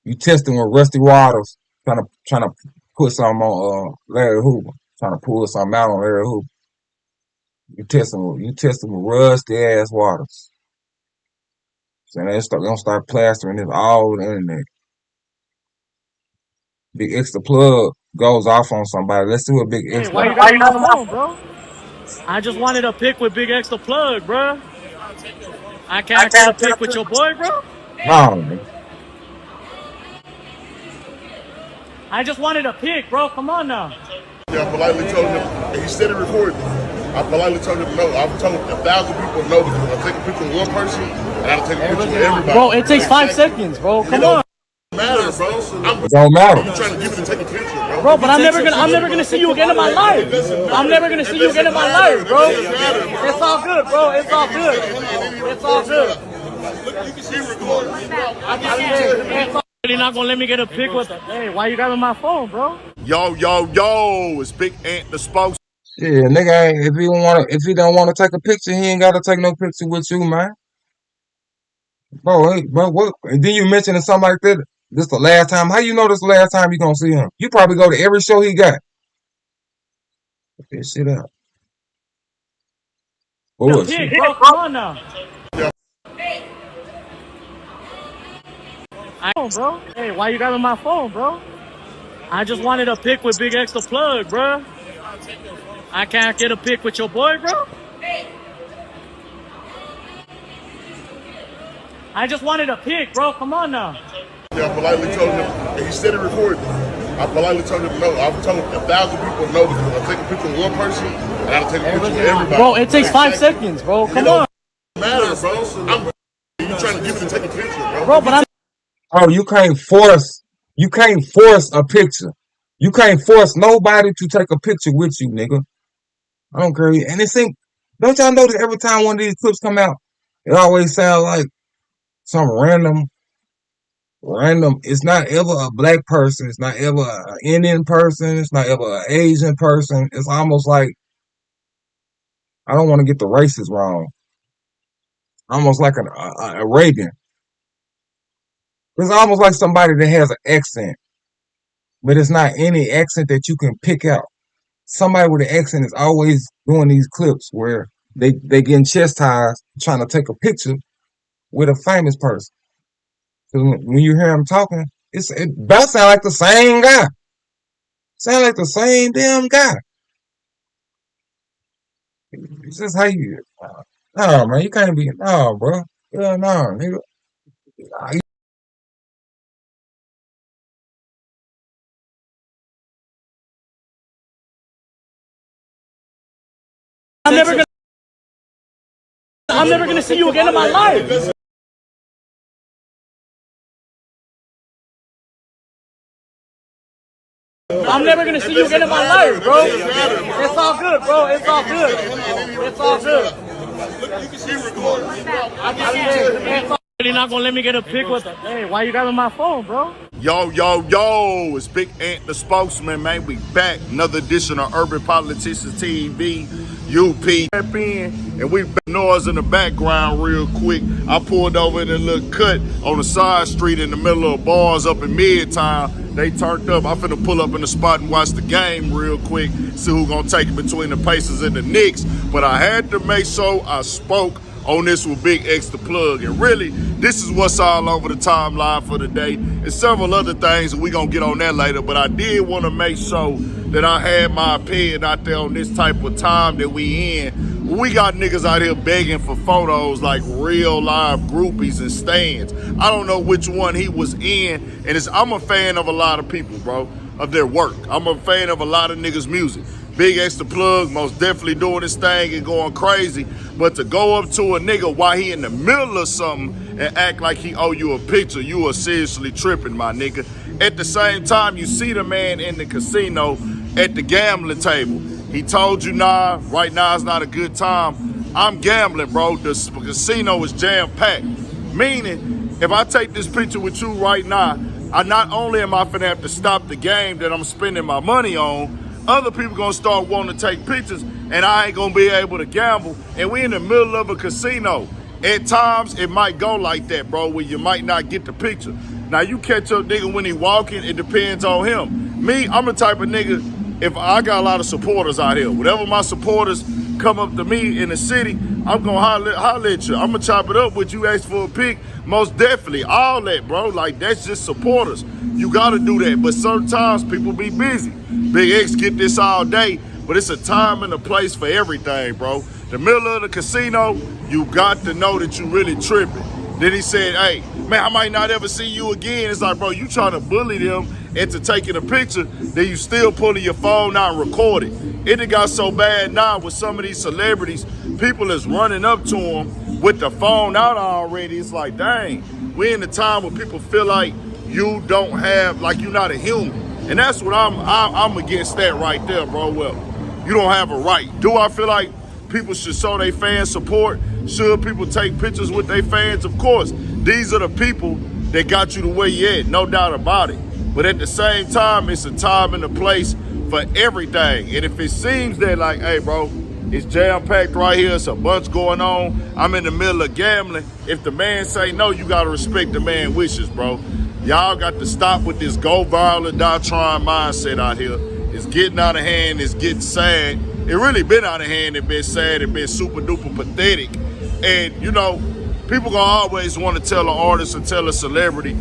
You testing with rusty waters, trying to put something on Larry Hoover, trying to pull something out on Larry Hoover. You testing with rusty ass waters. So they're gonna start plastering this all over the internet. Big extra plug goes off on somebody. Let's do a big Hey, extra. why you got my phone, bro? I just wanted a pic with big extra plug, bro. I can't get a pic with your boy, bro. No, nigga. I just wanted a pic, bro. Come on now. I politely told him, and he said it recorded. I politely told him no. I've told 1,000 people no because I take a picture with one person and I take a picture with everybody. Bro, it takes 5 seconds, bro. Come on. It matter, bro. It don't matter. I'm trying to get him to take a picture, bro. Bro, but I'm never gonna see you again in my life. I'm never gonna see you again in my life, bro. It's all good, bro. It's all good. It's all good. You're not gonna let me get a pic with. Hey, why you grabbing my phone, bro? Yo, it's Big Ant the spokes. Yeah, nigga, if he don't wanna take a picture, he ain't gotta take no picture with you, man. Bro, hey, bro, what? And then you mentioning something like that. This the last time. How you know this the last time you gonna see him? You probably go to every show he got. Put that shit up. Bullshit. Bro, come on now. Bro. Hey, why you grabbing my phone, bro? I just wanted a pic with big extra plug, bro. I can't get a pic with your boy, bro. I just wanted a pic, bro. Come on now. I politely told him, and he said it recorded. I politely told him no. I've told 1,000 people no because I take a picture with one person and I take a picture with everybody. Bro, it takes 5 seconds, bro. Come on. It matter, bro. You trying to get him to take a picture, bro. Bro, but I'm. Oh, you can't force a picture. You can't force nobody to take a picture with you, nigga. I don't care. And it seems, don't y'all notice every time one of these clips come out, it always sounds like some random. It's not ever a black person. It's not ever an Indian person. It's not ever an Asian person. It's almost like, I don't want to get the races wrong. Almost like an Arabian. It's almost like somebody that has an accent, but it's not any accent that you can pick out. Somebody with an accent is always doing these clips where they getting chastised trying to take a picture with a famous person. So when you hear him talking, it does sound like the same guy. Sound like the same damn guy. It's just how you. No, man, you can't be. No, bro. Yeah, no, nigga. I'm never gonna see you again in my life. I'm never gonna see you again in my life, bro. It's all good, bro. It's all good. It's all good. You're not gonna let me get a pic with her? Hey, why you grabbing my phone, bro? Yo, yo, yo, it's Big Ant the spokesman, man. We back. Another edition of Urban Politicians TV, UP. Step in, and we noise in the background real quick. I pulled over in a little cut on the side street in the middle of bars up in Midtown. They turned up. I'm finna pull up in the spot and watch the game real quick, see who gonna take it between the Pacers and the Knicks. But I had to make sure I spoke on this with Big X the plug. And really, this is what's all over the timeline for today. And several other things, and we gonna get on that later. But I did want to make sure that I had my opinion out there on this type of time that we in. We got niggas out here begging for photos like real live groupies and stands. I don't know which one he was in. And I'm a fan of a lot of people, bro, of their work. I'm a fan of a lot of niggas' music. Big X the plug, most definitely doing his thing and going crazy. But to go up to a nigga while he in the middle of something and act like he owe you a picture, you are seriously tripping, my nigga. At the same time, you see the man in the casino at the gambling table. He told you, nah, right now is not a good time. I'm gambling, bro. The casino is jam-packed. Meaning, if I take this picture with you right now, not only am I finna have to stop the game that I'm spending my money on, other people gonna start wanting to take pictures, and I ain't gonna be able to gamble. And we in the middle of a casino. At times, it might go like that, bro, where you might not get the picture. Now, you catch up nigga when he walking, it depends on him. Me, I'm the type of nigga, if I got a lot of supporters out here, whatever my supporters come up to me in the city, I'm gonna holler at you. I'm gonna chop it up with you, ask for a pic. Most definitely, all that, bro. Like, that's just supporters. You gotta do that, but sometimes people be busy. Big X get this all day, but it's a time and a place for everything, bro. The middle of the casino, you got to know that you really tripping. Then he said, hey, man, I might not ever see you again. It's like, bro, you trying to bully them into taking a picture, then you still pulling your phone out and recording. It got so bad now with some of these celebrities, people is running up to them with the phone out already. It's like, dang, we're in a time where people feel like you don't have, like you're not a human. And that's what I'm against that right there, bro. Well, you don't have a right. Do I feel like people should show their fans support? Should people take pictures with their fans? Of course. These are the people that got you to where you at, no doubt about it. But at the same time, it's a time and a place for everything. And if it seems that like, hey, bro, it's jam-packed right here, it's a bunch going on, I'm in the middle of gambling, if the man say no, you gotta respect the man's wishes, bro. Y'all got to stop with this go viral and die trying mindset out here. It's getting out of hand, it's getting sad. It really been out of hand and been sad and been super duper pathetic. And you know, people gonna always want to tell an artist and tell a celebrity,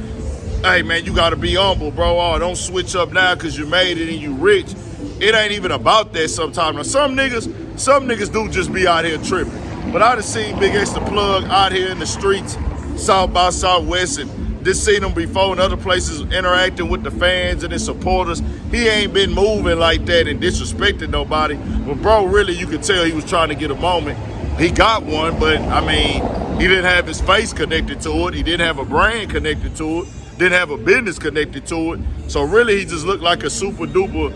hey man, you gotta be humble, bro. Oh, don't switch up now because you made it and you rich. It ain't even about that sometimes. Now some niggas do just be out here tripping. But I done seen Big X the plug out here in the streets, South by Southwest, and just seen him before in other places interacting with the fans and his supporters. He ain't been moving like that and disrespecting nobody. But bro, really, you could tell he was trying to get a moment. He got one, but I mean, he didn't have his face connected to it. He didn't have a brand connected to it. Didn't have a business connected to it. So really, he just looked like a super duper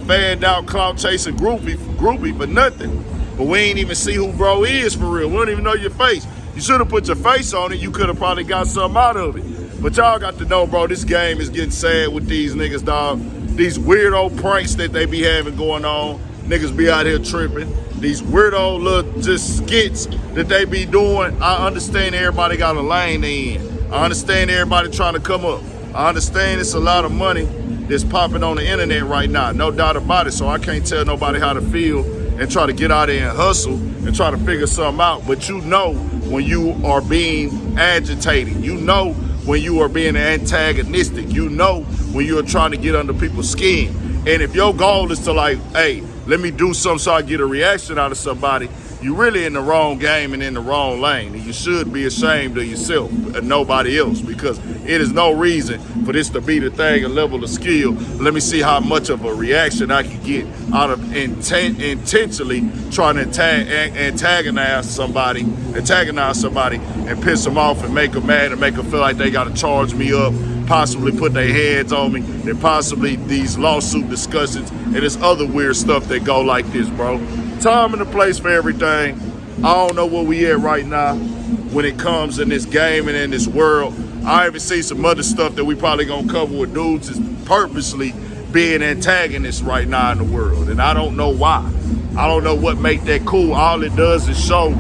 fanned out clout chasing groupie for nothing. But we ain't even see who bro is for real. We don't even know your face. You should have put your face on it. You could have probably got something out of it. But y'all got to know, bro, this game is getting sad with these niggas, dog. These weirdo pranks that they be having going on. Niggas be out here tripping. These weirdo little just skits that they be doing. I understand everybody got a lane they in. I understand everybody trying to come up. I understand it's a lot of money that's popping on the internet right now. No doubt about it. So I can't tell nobody how to feel and try to get out there and hustle and try to figure something out. But you know when you are being agitated. You know when you are being antagonistic. You know when you are trying to get under people's skin. And if your goal is to like, hey, let me do something so I get a reaction out of somebody, you're really in the wrong game and in the wrong lane. And you should be ashamed of yourself and nobody else, because it is no reason for this to be the thing, a level of skill. Let me see how much of a reaction I can get out of intentionally trying to antagonize somebody and piss them off and make them mad and make them feel like they got to charge me up, possibly put their hands on me, and possibly these lawsuit discussions and this other weird stuff that go like this, bro. Time and a place for everything. I don't know where we at right now when it comes in this game and in this world. I even see some other stuff that we probably gonna cover with dudes is purposely being antagonists right now in the world, and I don't know why. I don't know what make that cool. All it does is show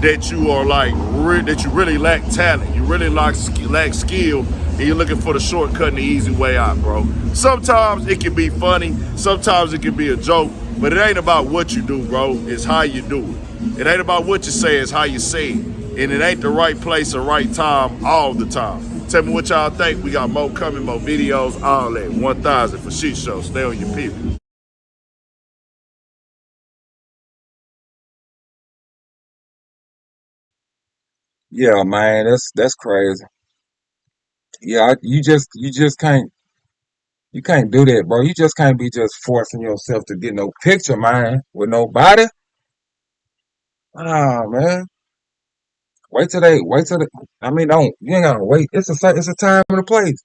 that you are like that you really lack talent, you really lack skill, and you're looking for the shortcut and the easy way out, bro. Sometimes it can be funny, sometimes it can be a joke, but it ain't about what you do, bro. It's how you do it. It ain't about what you say, it's how you say it. And it ain't the right place or right time all the time. Tell me what y'all think. We got more coming, more videos, all that. 1,000 for Shit Show. Stay on your people. Yeah, man, that's crazy. Yeah, you can't do that, bro. You just can't be just forcing yourself to get no picture, man, with nobody. Ah, man. Wait till they, I mean, don't, you ain't gotta wait. It's a time and a place.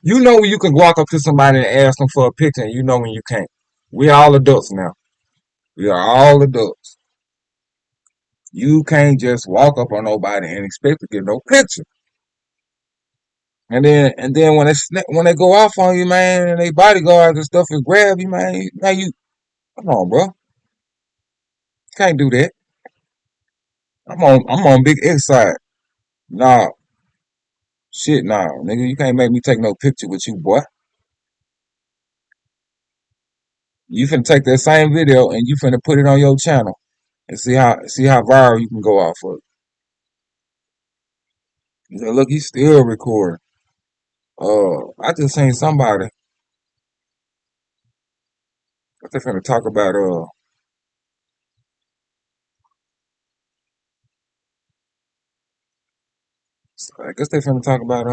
You know when you can walk up to somebody and ask them for a picture, and you know when you can't. We all adults now. We are all adults. You can't just walk up on nobody and expect to get no picture. And then when they go off on you, man, and they bodyguards and stuff is grab you, man. Now you come on, bro. Can't do that. I'm on Big X side. Nah, shit, nah, nigga. You can't make me take no picture with you, boy. You finna take that same video and you finna put it on your channel and see how viral you can go off of it. You say, look, he's still recording. I just seen somebody. What they finna talk about? I guess they finna talk about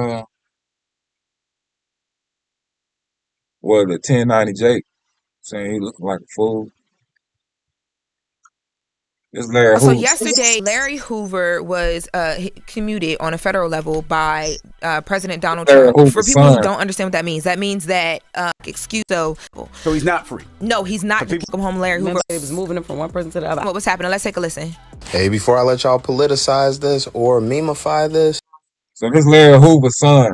well, the 1090 Jake saying he looking like a fool. It's Larry So Hoover. yesterday, Larry Hoover was commuted on a federal level by President Donald Larry Trump. For Hoover's people who son. don't understand what that means that so he's not free. No, he's not. Welcome home, Larry Hoover. It was moving him from one person to the other. What was happening? Let's take a listen. Hey, before I let y'all politicize this or memify this. So this Larry Hoover's son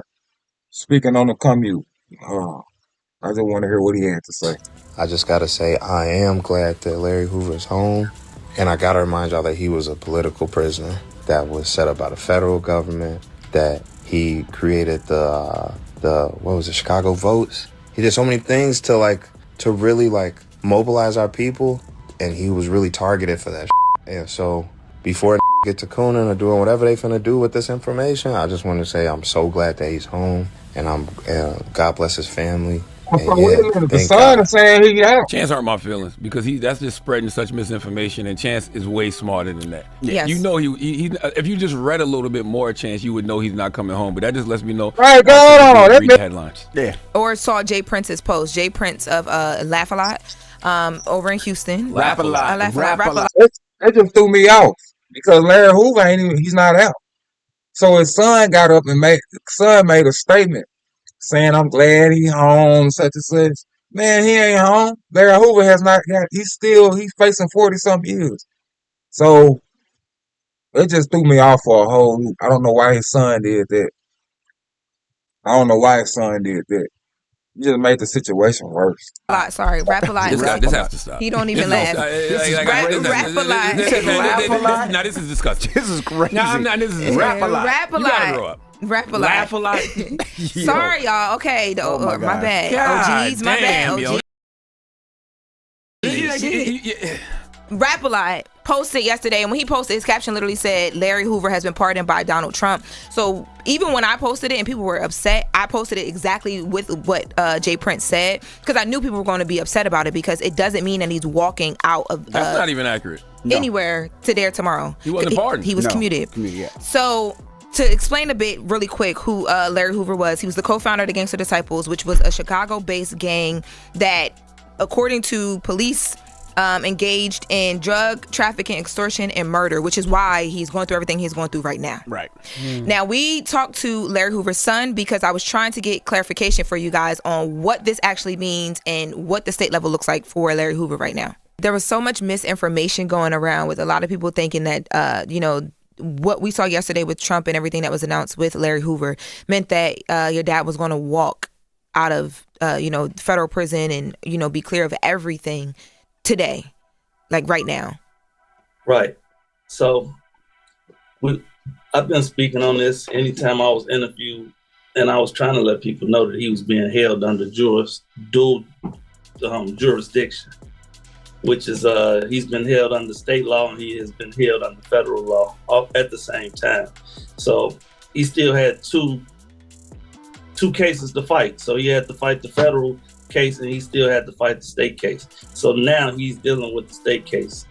speaking on the commute. I just want to hear what he had to say. I just got to say, I am glad that Larry Hoover's home. And I got to remind y'all that he was a political prisoner that was set up by the federal government, that he created the Chicago votes. He did so many things to really mobilize our people. And he was really targeted for that. And so before get to cooning or doing whatever they finna do with this information, I just want to say I'm so glad that he's home, and God bless his family. The son is saying he out. Chance hurt my feelings because that's just spreading such misinformation, and Chance is way smarter than that. Yes. You know he if you just read a little bit more, Chance, you would know he's not coming home. But that just lets me know. Right, go on. Read the headlines. Yeah. Or saw Jay Prince's post. Jay Prince of Laugh a Lot, over in Houston. Laugh a lot. Rap a lot. That just threw me off because Larry Hoover he's not out. So his son got up and made a statement saying, I'm glad he home, such and such. Man, he ain't home. Larry Hoover has not got, he's facing 40-something years. So it just threw me off for a whole loop. I don't know why his son did that. He just made the situation worse. Sorry, rap a lot. This has to stop. He don't even laugh. Rap a lot. Now this is disgusting. This is crazy. This is rap a lot. Rap a You gotta lot. grow up. Rap a lot. Laugh a lot. Sorry, y'all. Okay, my bad. OGs, my bad. OGs. Rap a lot posted yesterday, and when he posted, his caption literally said, Larry Hoover has been pardoned by Donald Trump. So even when I posted it and people were upset, I posted it exactly with what Jay Prince said, because I knew people were going to be upset about it, because it doesn't mean that he's walking out of That's not even accurate. anywhere to there tomorrow. He wasn't pardoned. He was commuted. So to explain a bit really quick who Larry Hoover was, he was the co-founder of the Gangster Disciples, which was a Chicago-based gang that, according to police, engaged in drug trafficking, extortion, and murder, which is why he's going through everything he's going through right now. Right. Now, we talked to Larry Hoover's son because I was trying to get clarification for you guys on what this actually means and what the state level looks like for Larry Hoover right now. There was so much misinformation going around with a lot of people thinking that, what we saw yesterday with Trump and everything that was announced with Larry Hoover meant that your dad was going to walk out of, federal prison and, be clear of everything today, like right now. Right. So I've been speaking on this anytime I was interviewed, and I was trying to let people know that he was being held under dual jurisdiction, which is he's been held under state law and he has been held under federal law all at the same time. So he still had two cases to fight. So he had to fight the federal case and he still had to fight the state case. So now he's dealing with the state case.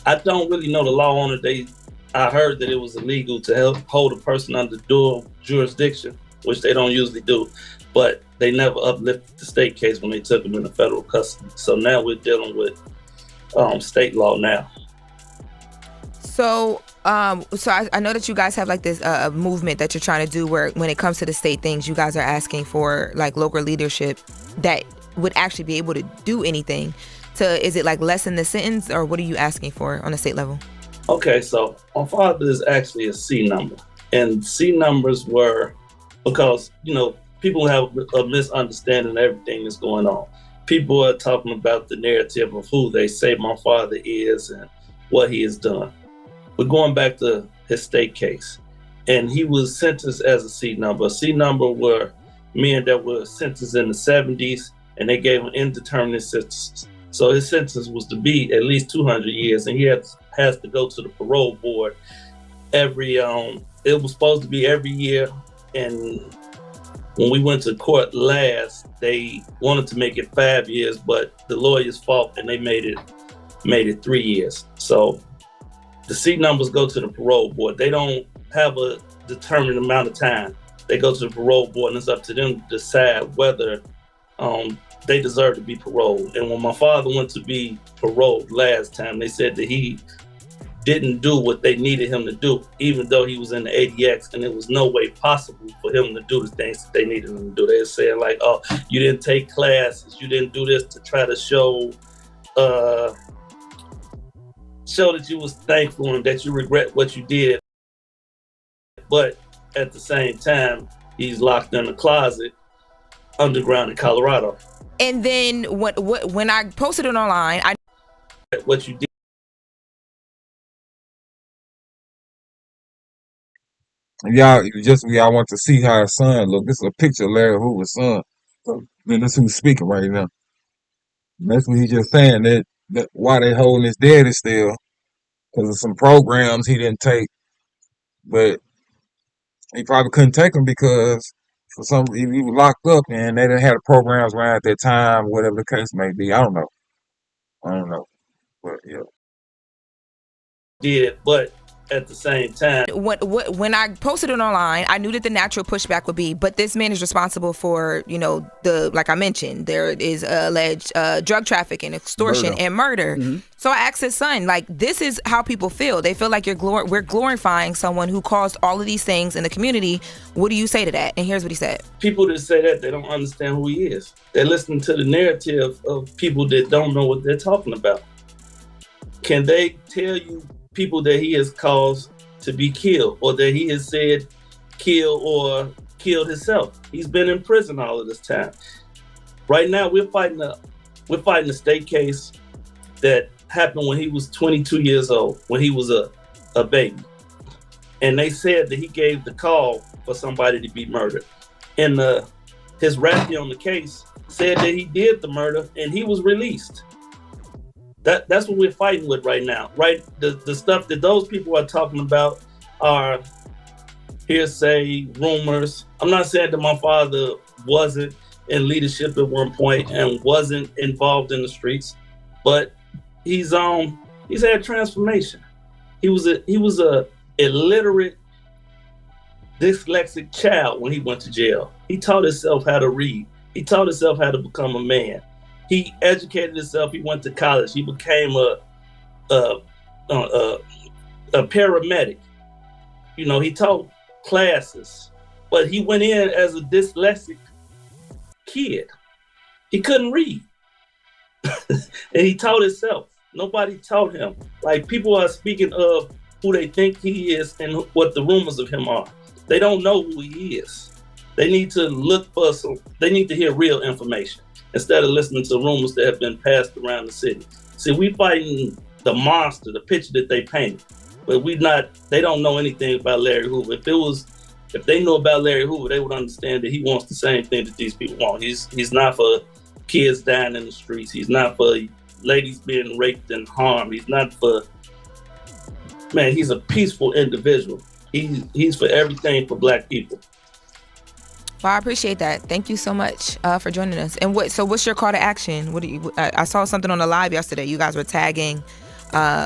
I don't really know the law on it. I heard that it was illegal to hold a person under dual jurisdiction, which they don't usually do, but they never uplifted the state case when they took him into federal custody. So now we're dealing with state law now. So I know that you guys have like this movement that you're trying to do where when it comes to the state things, you guys are asking for like local leadership that would actually be able to do anything is it like lessen the sentence, or what are you asking for on the state level? Okay, so my father is actually a C number, and C numbers were because, people have a misunderstanding of everything that's going on. People are talking about the narrative of who they say my father is and what he has done. We're going back to his state case, and he was sentenced as a C number. A C number were men that were sentenced in the 70s, and they gave him indeterminate sentences. So his sentence was to be at least 200 years, and he has to go to the parole board every, it was supposed to be every year, and when we went to court last, they wanted to make it 5 years, but the lawyers fought and they made it 3 years. So the seat numbers go to the parole board. They don't have a determined amount of time. They go to the parole board and it's up to them to decide whether they deserve to be paroled. And when my father went to be paroled last time, they said that he didn't do what they needed him to do, even though he was in the ADX, and it was no way possible for him to do the things that they needed him to do. They were saying like, oh, you didn't take classes, you didn't do this to try to show that you was thankful and that you regret what you did. But at the same time, he's locked in a closet underground in Colorado. And then when I posted it online, what you did. Y'all want to see how his son look. This is a picture of Larry Hoover's son. So, then that's who's speaking right now. And that's what he's just saying, that why they holding his daddy still, because of some programs he didn't take, but he probably couldn't take them because for some reason he was locked up and they didn't have the programs around at that time, whatever the case may be. I don't know. But yeah. Did, but at the same time, when I posted it online, I knew that the natural pushback would be, but this man is responsible for, like I mentioned, there is alleged drug trafficking, extortion, and murder. Mm-hmm. So I asked his son, like, this is how people feel. They feel like we're glorifying someone who caused all of these things in the community. What do you say to that? And here's what he said. People that say that, they don't understand who he is. They're listening to the narrative of people that don't know what they're talking about. Can they tell you people that he has caused to be killed, or that he has said kill or killed himself? He's been in prison all of this time. Right now, we're fighting a state case that happened when he was 22 years old, when he was a baby. And they said that he gave the call for somebody to be murdered. And his rappy on the case said that he did the murder and he was released. That's what we're fighting with right now, right? The stuff that those people are talking about are hearsay, rumors. I'm not saying that my father wasn't in leadership at one point and wasn't involved in the streets, but he's had transformation. He was a illiterate, dyslexic child when he went to jail. He taught himself how to read. He taught himself how to become a man. He educated himself. He went to college. He became a paramedic. He taught classes, but he went in as a dyslexic kid. He couldn't read. And he taught himself. Nobody taught him. Like, people are speaking of who they think he is and what the rumors of him are. They don't know who he is. They need to look for they need to hear real information instead of listening to rumors that have been passed around the city. See, we fighting the monster, the picture that they painted, but they don't know anything about Larry Hoover. If they knew about Larry Hoover, they would understand that he wants the same thing that these people want. He's not for kids dying in the streets. He's not for ladies being raped and harmed. He's not for, man, he's a peaceful individual. He's for everything for black people. Well, I appreciate that. Thank you so much for joining us. And what's your call to action? I saw something on the live yesterday. You guys were tagging.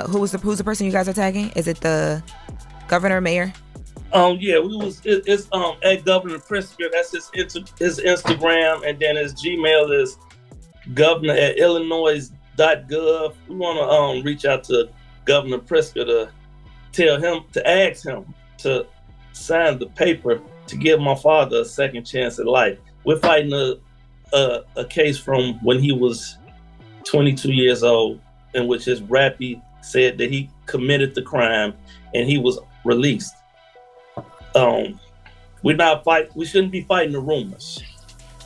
Who's the person you guys are tagging? Is it the governor, mayor? Yeah, it's at Governor Pritzker. That's his Instagram, and then his Gmail is governor@illinois.gov. We want to reach out to Governor Pritzker to ask him to sign the paper to give my father a second chance at life. We're fighting a case from when he was 22 years old, in which his rappy said that he committed the crime and he was released. We shouldn't be fighting the rumors.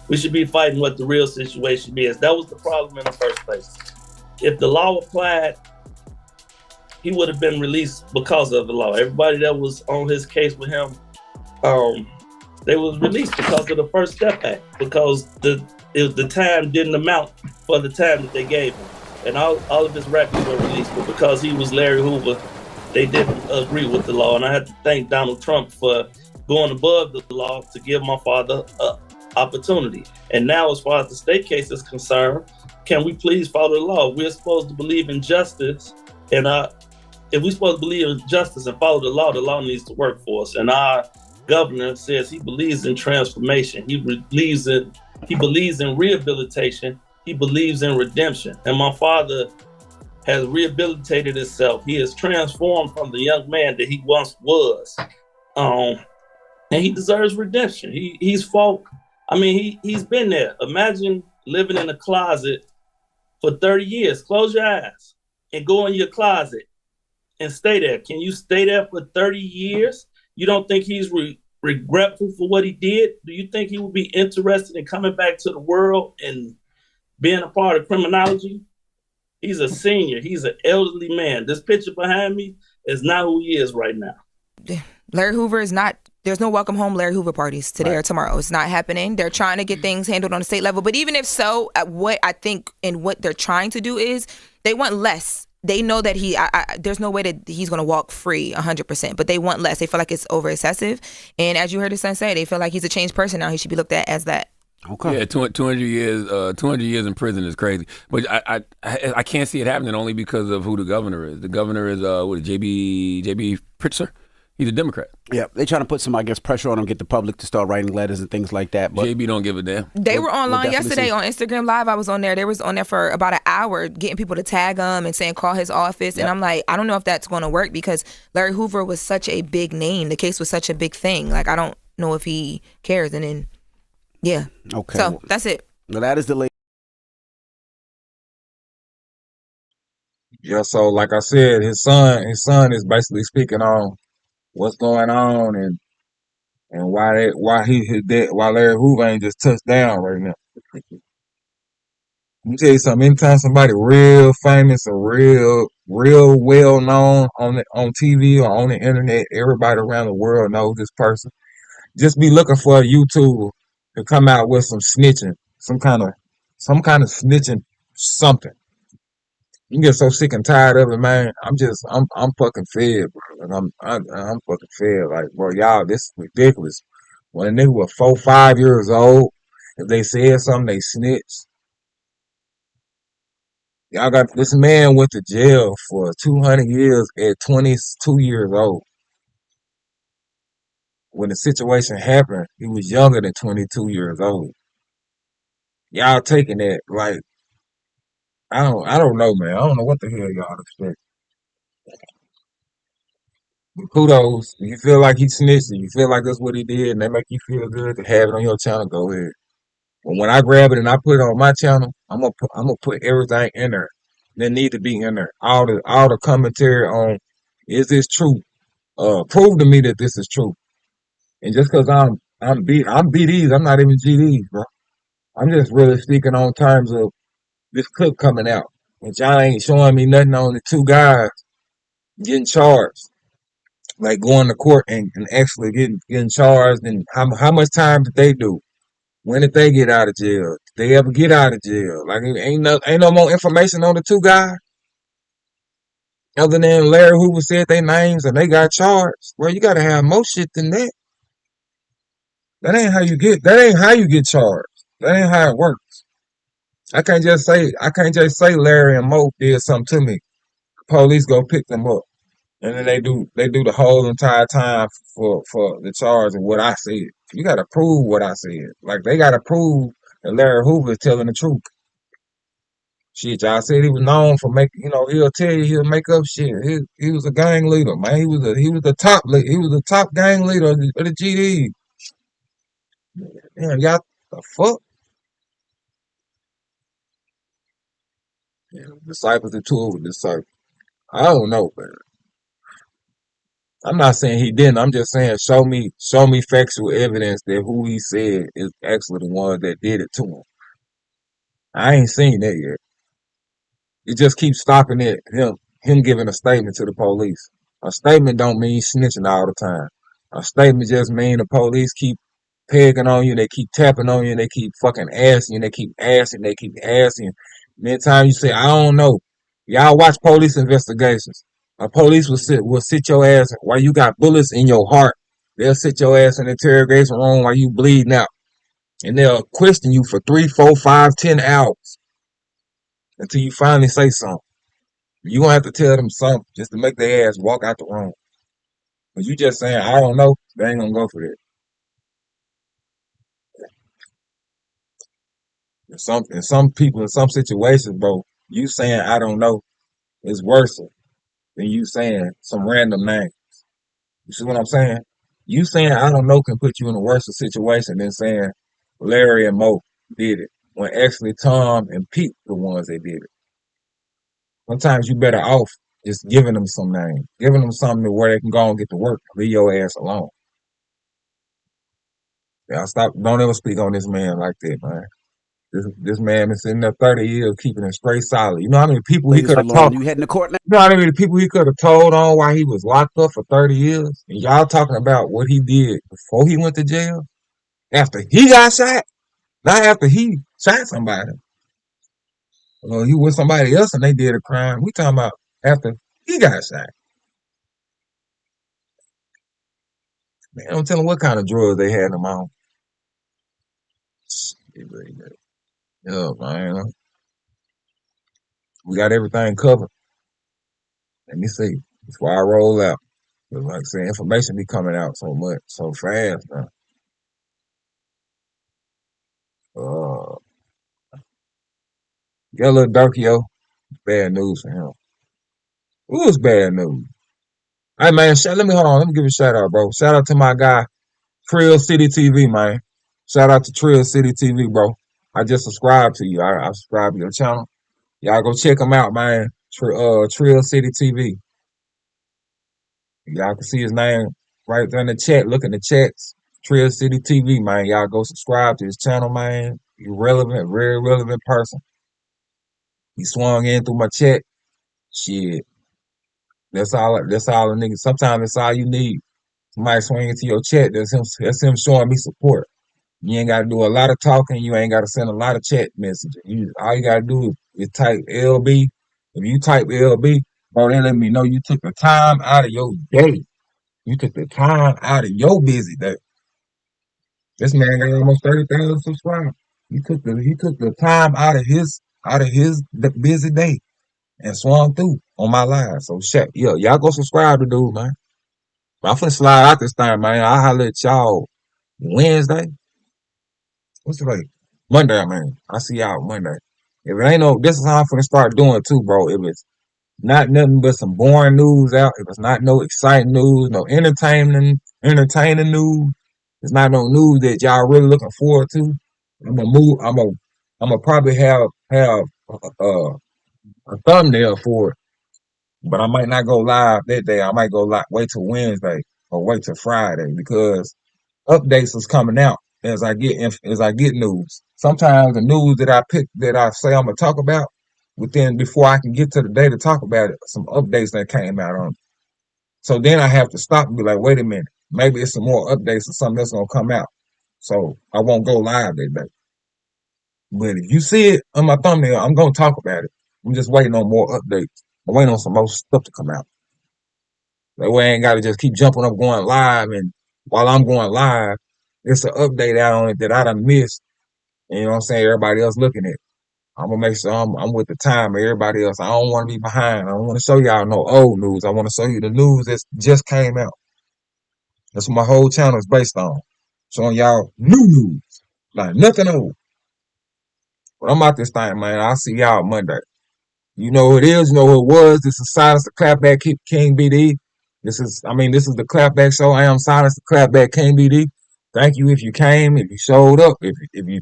We should be fighting what the real situation is. That was the problem in the first place. If the law applied, he would have been released because of the law. Everybody that was on his case with him, they was released because of the First Step Act, because the time didn't amount for the time that they gave him. And all of his rappers were released, but because he was Larry Hoover, they didn't agree with the law. And I have to thank Donald Trump for going above the law to give my father an opportunity. And now, as far as the state case is concerned, can we please follow the law? We're supposed to believe in justice, and if we're supposed to believe in justice and follow the law needs to work for us. And our governor says he believes in transformation. He believes in rehabilitation. He believes in redemption. And my father has rehabilitated himself. He has transformed from the young man that he once was. And he deserves redemption. He's been there. Imagine living in a closet for 30 years. Close your eyes and go in your closet and stay there. Can you stay there for 30 years? You don't think he's regretful for what he did? Do you think he would be interested in coming back to the world and being a part of criminology? He's a senior. He's an elderly man. This picture behind me is not who he is right now. Larry Hoover is not, there's no welcome home Larry Hoover parties today or tomorrow. It's not happening. They're trying to get things handled on a state level. But even if so, what I think and what they're trying to do is they want less. They know that there's no way that he's going to walk free 100%, but they want less. They feel like it's over excessive. And as you heard his son say, they feel like he's a changed person now. He should be looked at as that. Okay. Yeah, 200 years in prison is crazy. But I can't see it happening only because of who the governor is. The governor is JB Pritzker. He's a Democrat. Yeah, they trying to put some, I guess, pressure on him, get the public to start writing letters and things like that. But JB don't give a damn. They were online yesterday on Instagram Live. I was on there. They was on there for about an hour getting people to tag him and saying call his office. And I'm like, I don't know if that's going to work because Larry Hoover was such a big name. The case was such a big thing. Like, I don't know if he cares. And then, yeah. Okay. So that's it. Well, that is the latest. Yeah, so like I said, his son is basically speaking on what's going on and why Larry Hoover ain't just touched down right now. Let me tell you something. Anytime somebody real famous or real well known on TV or on the internet, everybody around the world knows this person. Just be looking for a YouTuber to come out with some snitching, some kind of snitching something. You get so sick and tired of it, man. I'm fucking fed, bro. Like, I'm fucking fed. Like, bro, y'all, this is ridiculous. When a nigga was 4, 5 years old, if they said something, they snitched. Y'all got this man went to jail for 200 years at 22 years old. When the situation happened, he was younger than 22 years old. Y'all taking that like I don't know, man. I don't know what the hell y'all expect. But kudos. If you feel like he snitched, and you feel like that's what he did, and that make you feel good to have it on your channel, go ahead. But when I grab it and I put it on my channel, I'm gonna put everything in there. that need to be in there. All the commentary on is this true? Prove to me that this is true. And just because I'm BDs, I'm not even GDs, bro. I'm just really speaking on terms of this clip coming out. And y'all ain't showing me nothing on the two guys getting charged, like going to court and actually getting charged, and how much time did they do? When did they get out of jail? Did they ever get out of jail? Like ain't no more information on the two guys other than Larry Hoover said their names and they got charged. Well, you gotta have more shit than that. That ain't how you get charged. That ain't how it works. I can't just say Larry and Mo did something to me. Police go pick them up. And then they do the whole entire time for the charge of what I said. You gotta prove what I said. Like they gotta prove that Larry Hoover is telling the truth. Shit, y'all said he was known for making. He'll tell you he'll make up shit. He was a gang leader, man. He was the top gang leader of the GD. Damn, y'all the fuck. Disciples and two with disciples. I don't know, man. I'm not saying he didn't. I'm just saying show me factual evidence that who he said is actually the one that did it to him. I ain't seen that yet. It just keeps stopping at him giving a statement to the police. A statement don't mean snitching all the time. A statement just mean the police keep pegging on you, they keep tapping on you, they keep fucking asking you, they keep asking, they keep asking. And then time you say, I don't know. Y'all watch police investigations. A police will sit your ass while you got bullets in your heart. They'll sit your ass in the interrogation room while you bleeding out. And they'll question you for 3, 4, 5, 10 hours until you finally say something. You gonna have to tell them something just to make their ass walk out the room. But you just saying, I don't know, they ain't gonna go for that. In some people, in some situations, bro, you saying I don't know is worse than you saying some random name. You see what I'm saying? You saying I don't know can put you in a worse situation than saying Larry and Mo did it. When actually Tom and Pete the ones that did it. Sometimes you better off just giving them some name. Giving them something to where they can go and get to work. Leave your ass alone. Yeah, stop. Don't ever speak on this man like that, man. This man been sitting there 30 years keeping it straight solid. You know how many people he could have told? You heading to court now? You know how many people he could have told on why he was locked up for 30 years? And y'all talking about what he did before he went to jail? After he got shot? Not after he shot somebody. Well, he was somebody else and they did a crime. We talking about after he got shot. Man, don't tell him what kind of drugs they had him on. Yeah, man. We got everything covered. Let me see. Before I roll out. Like I said, information be coming out so much, so fast now. Uh, got a little Durkio. Bad news for him. It was bad news. Hey man, let me hold on. Let me give a shout out, bro. Shout out to my guy, Trill City TV, man. Shout out to Trill City TV, bro. I just subscribed to you. I subscribed to your channel. Y'all go check him out, man. Trill City TV. Y'all can see his name right there in the chat. Look in the chats. Trill City TV, man. Y'all go subscribe to his channel, man. He's relevant, very relevant person. He swung in through my chat. Shit. That's all the niggas. Sometimes that's all you need. Somebody swing into your chat. That's him showing me support. You ain't gotta do a lot of talking, you ain't gotta send a lot of chat messages. All you gotta do is type LB. If you type LB, bro, they let me know you took the time out of your day. You took the time out of your busy day. This man got almost 30,000 subscribers. He took the time out of his busy day and swung through on my live. So shit, y'all go subscribe to dude, man. I'm finna slide out this time, man. I'll holler at y'all Wednesday. What's the like? Monday, I mean. I see y'all Monday. If it ain't this is how I'm finna start doing too, bro. If it's not nothing but some boring news out, if it's not no exciting news, no entertaining news, it's not no news that y'all really looking forward to. I'm gonna probably have a thumbnail for it, but I might not go live that day. I might go live, wait till Wednesday or wait till Friday because updates is coming out as I get news. Sometimes the news that I pick that I say I'm gonna talk about before I can get to the day to talk about it, some updates that came out on it. So then I have to stop and be like, wait a minute, maybe it's some more updates or something that's gonna come out. So I won't go live that day. But if you see it on my thumbnail, I'm gonna talk about it. I'm just waiting on more updates. I'm waiting on some more stuff to come out. That way I ain't gotta just keep jumping up going live, and while I'm going live, it's an update out on it that I done missed. And you know what I'm saying? Everybody else looking at it. I'm gonna make sure I'm with the time of everybody else. I don't want to be behind. I don't want to show y'all no old news. I want to show you the news that just came out. That's what my whole channel is based on. Showing y'all new news. Like nothing old. But I'm out this thing, man. I'll see y'all Monday. You know who it is, you know who it was. This is Silence the Clapback King BD. This is the Clapback Show. I am Silence the Clapback King BD. Thank you if you came, if you showed up, if you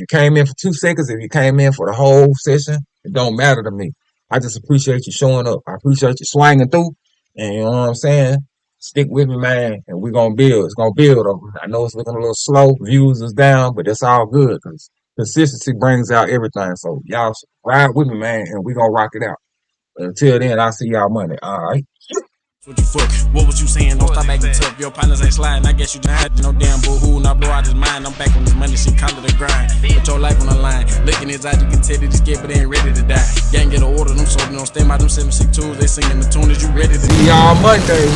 came in for 2 seconds, if you came in for the whole session, it don't matter to me. I just appreciate you showing up. I appreciate you swinging through. And you know what I'm saying? Stick with me, man, and we're gonna build. It's gonna build. I know it's looking a little slow. Views is down, but it's all good because consistency brings out everything. So y'all ride with me, man, and we're gonna rock it out. Until then, I'll see y'all Monday. All right. What you fuck? What was you saying? Don't stop acting tough. Your partners ain't sliding. I guess you died. No damn boo-hoo. Now blow out his mind. I'm back on this money. Shit, call it a grind. Put your life on the line. Looking his eyes, you can tell that he's scared, but they ain't ready to die. Gang get an order. Them soldiers don't stand by them 762s. They singing the tune. Is you ready to see y'all Monday?